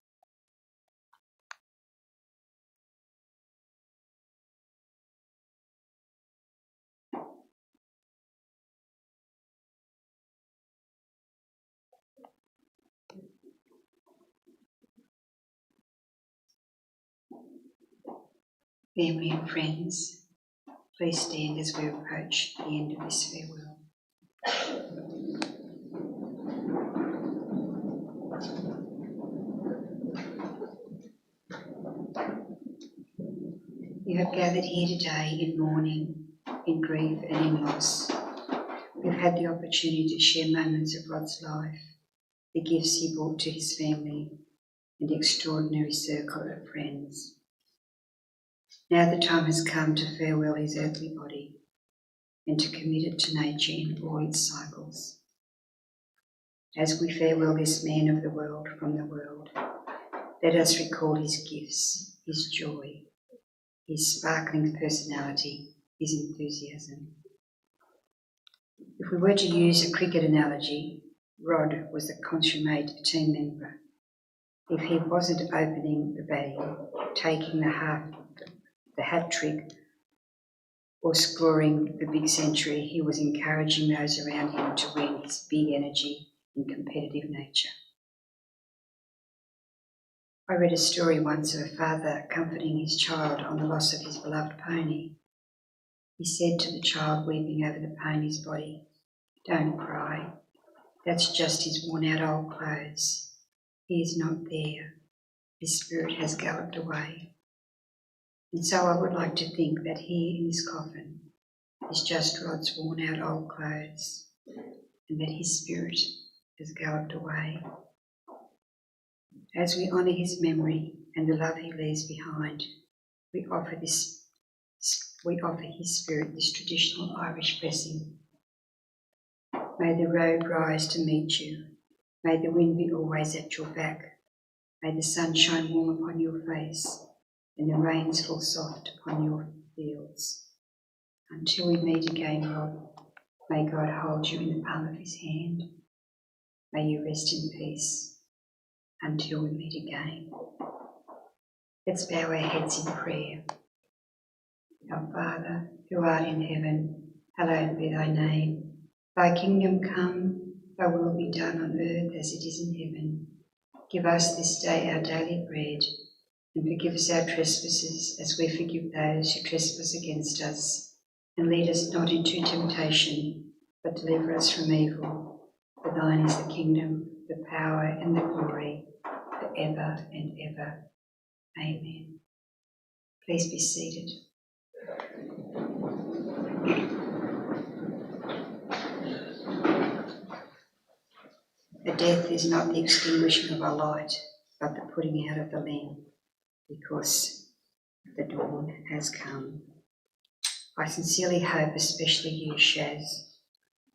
Family and friends, please stand as we approach the end of this farewell. You have gathered here today in mourning, in grief and in loss. We've had the opportunity to share moments of Rod's life, the gifts he brought to his family, and the extraordinary circle of friends. Now the time has come to farewell his earthly body and to commit it to nature in all its cycles. As we farewell this man of the world from the world, let us recall his gifts, his joy, his sparkling personality, his enthusiasm. If we were to use a cricket analogy, Rod was a consummate team member. If he wasn't opening the batting, taking the hat trick, or scoring the big century, he was encouraging those around him to win his big energy and competitive nature. I read a story once of a father comforting his child on the loss of his beloved pony. He said to the child weeping over the pony's body, "Don't cry, that's just his worn-out old clothes. He is not there. His spirit has galloped away." And so I would like to think that here in this coffin is just Rod's worn-out old clothes, and that his spirit has galloped away. As we honour his memory and the love he leaves behind, we offer his spirit this traditional Irish blessing. May the road rise to meet you. May the wind be always at your back. May the sun shine warm upon your face and the rains fall soft upon your fields. Until we meet again, Rod, may God hold you in the palm of his hand. May you rest in peace until we meet again. Let's bow our heads in prayer. Our Father, who art in heaven, hallowed be thy name. Thy kingdom come, thy will be done on earth as it is in heaven. Give us this day our daily bread, and forgive us our trespasses as we forgive those who trespass against us. And lead us not into temptation, but deliver us from evil. For thine is the kingdom, the power and the glory, forever and ever. Amen. Please be seated. A death is not the extinguishing of our light, but the putting out of the lamp, because the dawn has come. I sincerely hope, especially you, Shaz,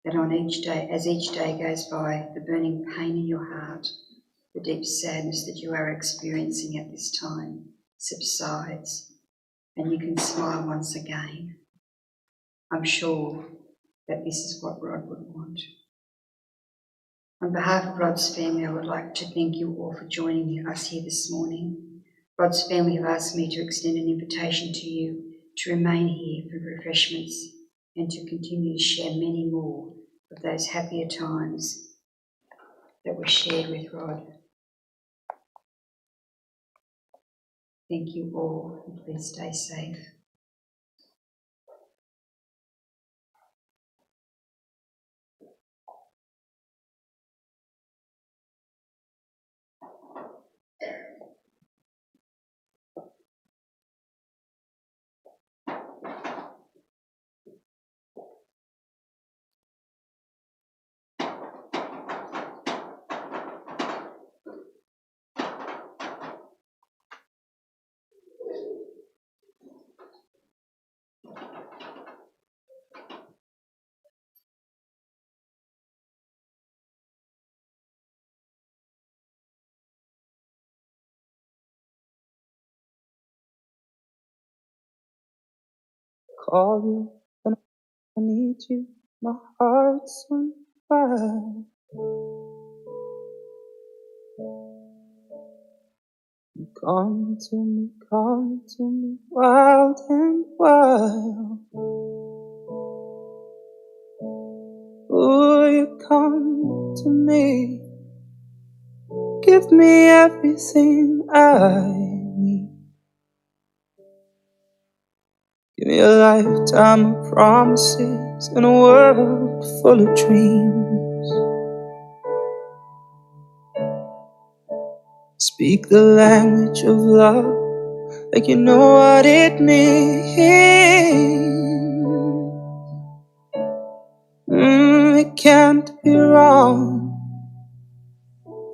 that on each day, as each day goes by, the burning pain in your heart, the deep sadness that you are experiencing at this time subsides, and you can smile once again. I'm sure that this is what Rod would want. On behalf of Rod's family, I would like to thank you all for joining us here this morning. Rod's family have asked me to extend an invitation to you to remain here for refreshments and to continue to share many more of those happier times that were shared with Rod. Thank you all, and please stay safe. Call you when I need you. My heart's on fire. Come to me, wild and wild. Will you come to me? Give me everything I need. Give me a lifetime of promises and a world full of dreams. Speak the language of love like you know what it means. It can't be wrong.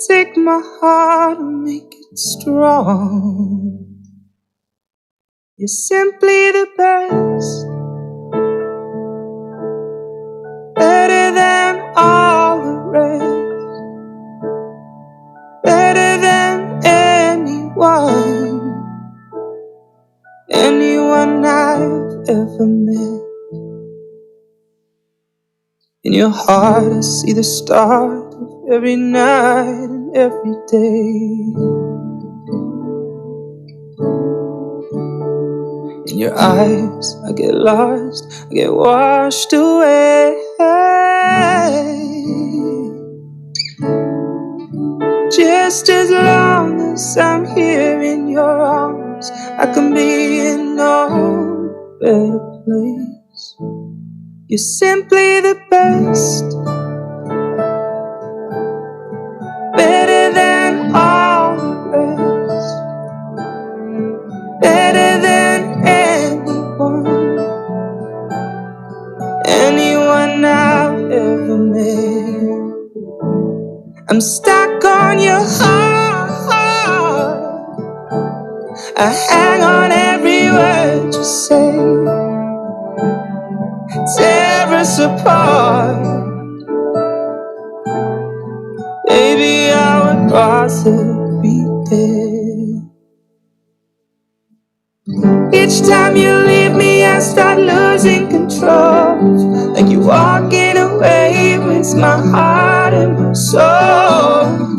Take my heart and make it strong. You're simply the best, better than all the rest, better than anyone I've ever met. In your heart I see the start of every night and every day. In your eyes I get lost, I get washed away. Just as long as I'm here in your arms, I can be in no better place. You're simply the best, better than all the rest, better than anyone I've ever met. I'm stuck on your heart, I hang on every word you say. Tear us apart, baby, I would rather be dead. Each time you leave me, I start losing control. Like you're walking away with my heart and my soul.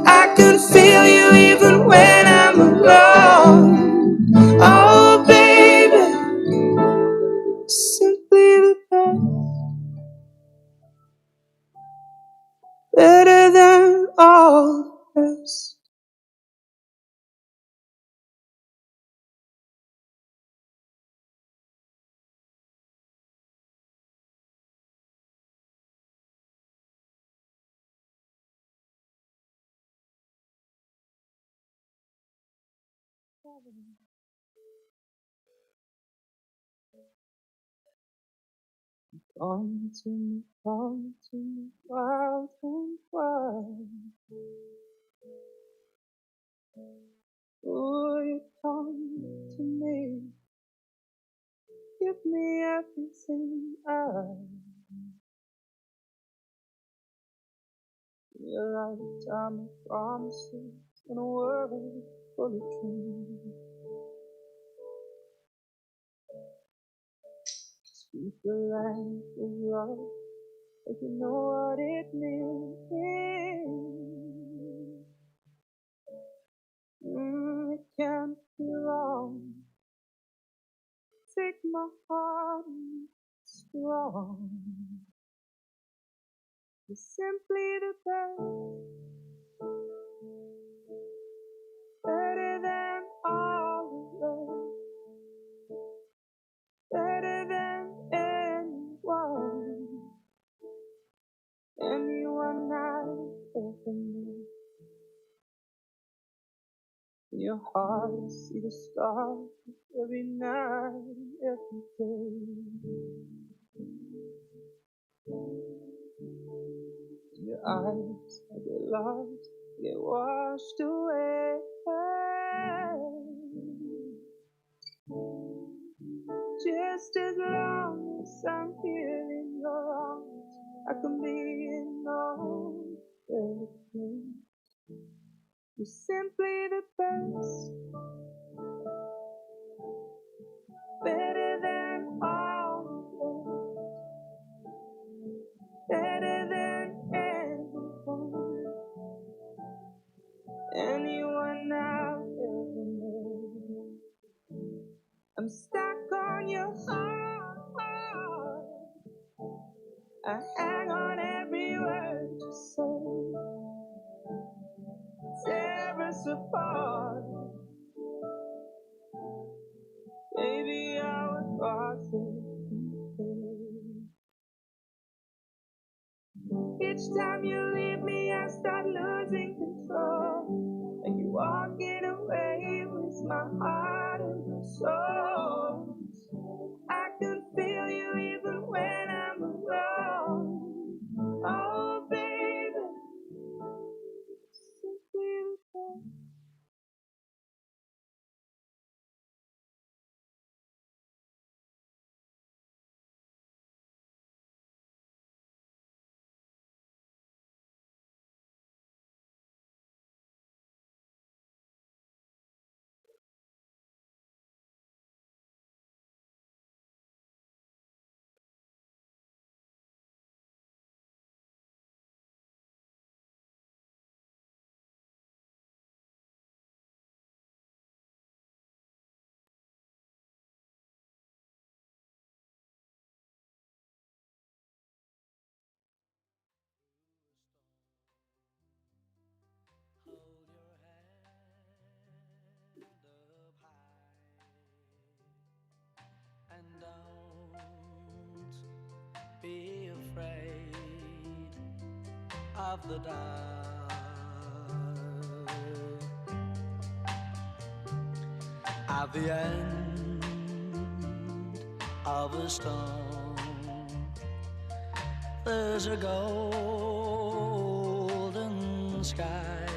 I can feel you even when I'm alone. Oh, baby, simply the best, better than all the rest. Come to me, wild and wild. Will you come to me? Give me everything I need. A lifetime of promises and a world full of dreams. Speak the language of love, like you know what it means. It can't be wrong. Take my heart and strong. You're simply the best. Better than all the rest. Better than anyone I've ever met. In your heart you see the stars every night, every day. Your eyes, I get lost, get washed away. Just as long as I'm here in your arms, I can be in all everything. You're simply the best. Better than all the rest. Better than anyone I've ever known. I'm stuck on your heart. I hang on every word you say. Tear us apart. Baby, our thoughts each time you leave me, I start losing control. Like you're walking away with my heart and my soul. I can feel you even when I'm alone. Oh, baby, simply the best. Hold your head up high and don't be afraid of the dark. At the end of a storm, there's a golden sky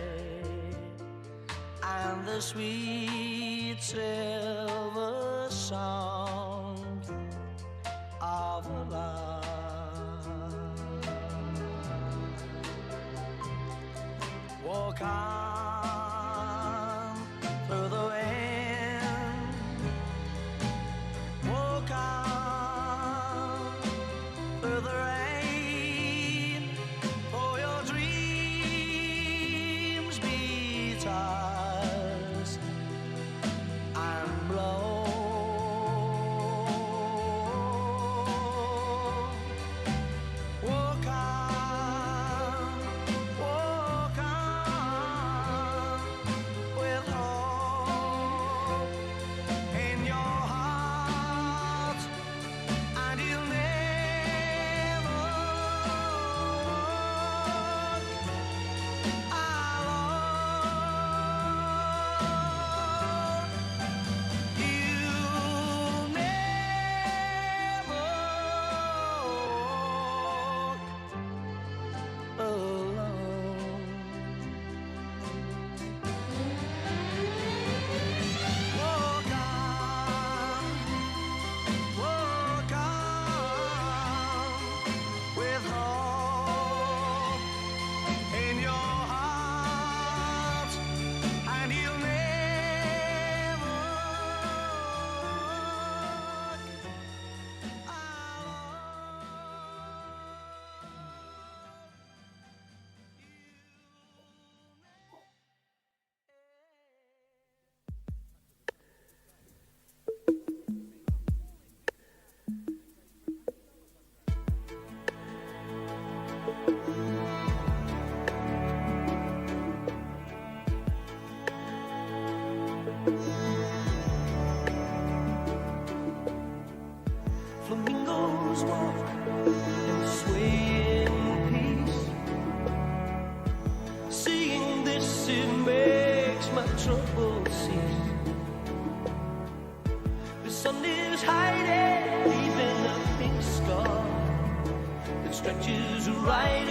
and the sweet silver song of love. Walk on through the wind, walk on through the rain, for your dreams be tossed and blown. Walk on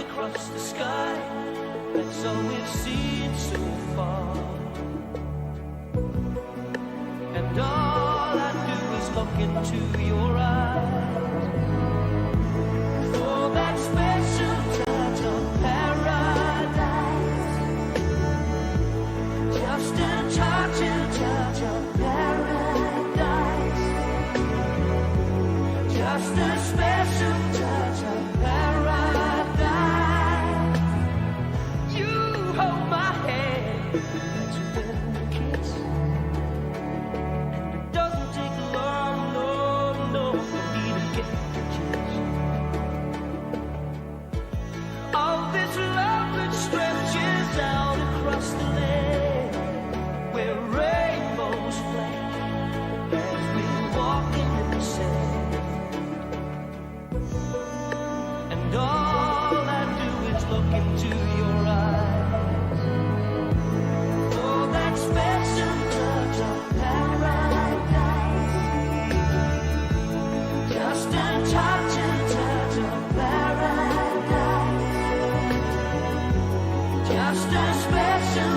across the sky. That's all we've seen so far. And all I do is look into your eyes for that special touch of paradise. Just a touch of paradise. Just a special touch of paradise. You hold my hand, that's a little kiss. And it doesn't take long, no, for me to get the kiss. All this love that stretches out across the land, where rainbows flash as we walk in the sand. And all I do is look into your eyes for that special touch of paradise. Just a touch of paradise. Just a special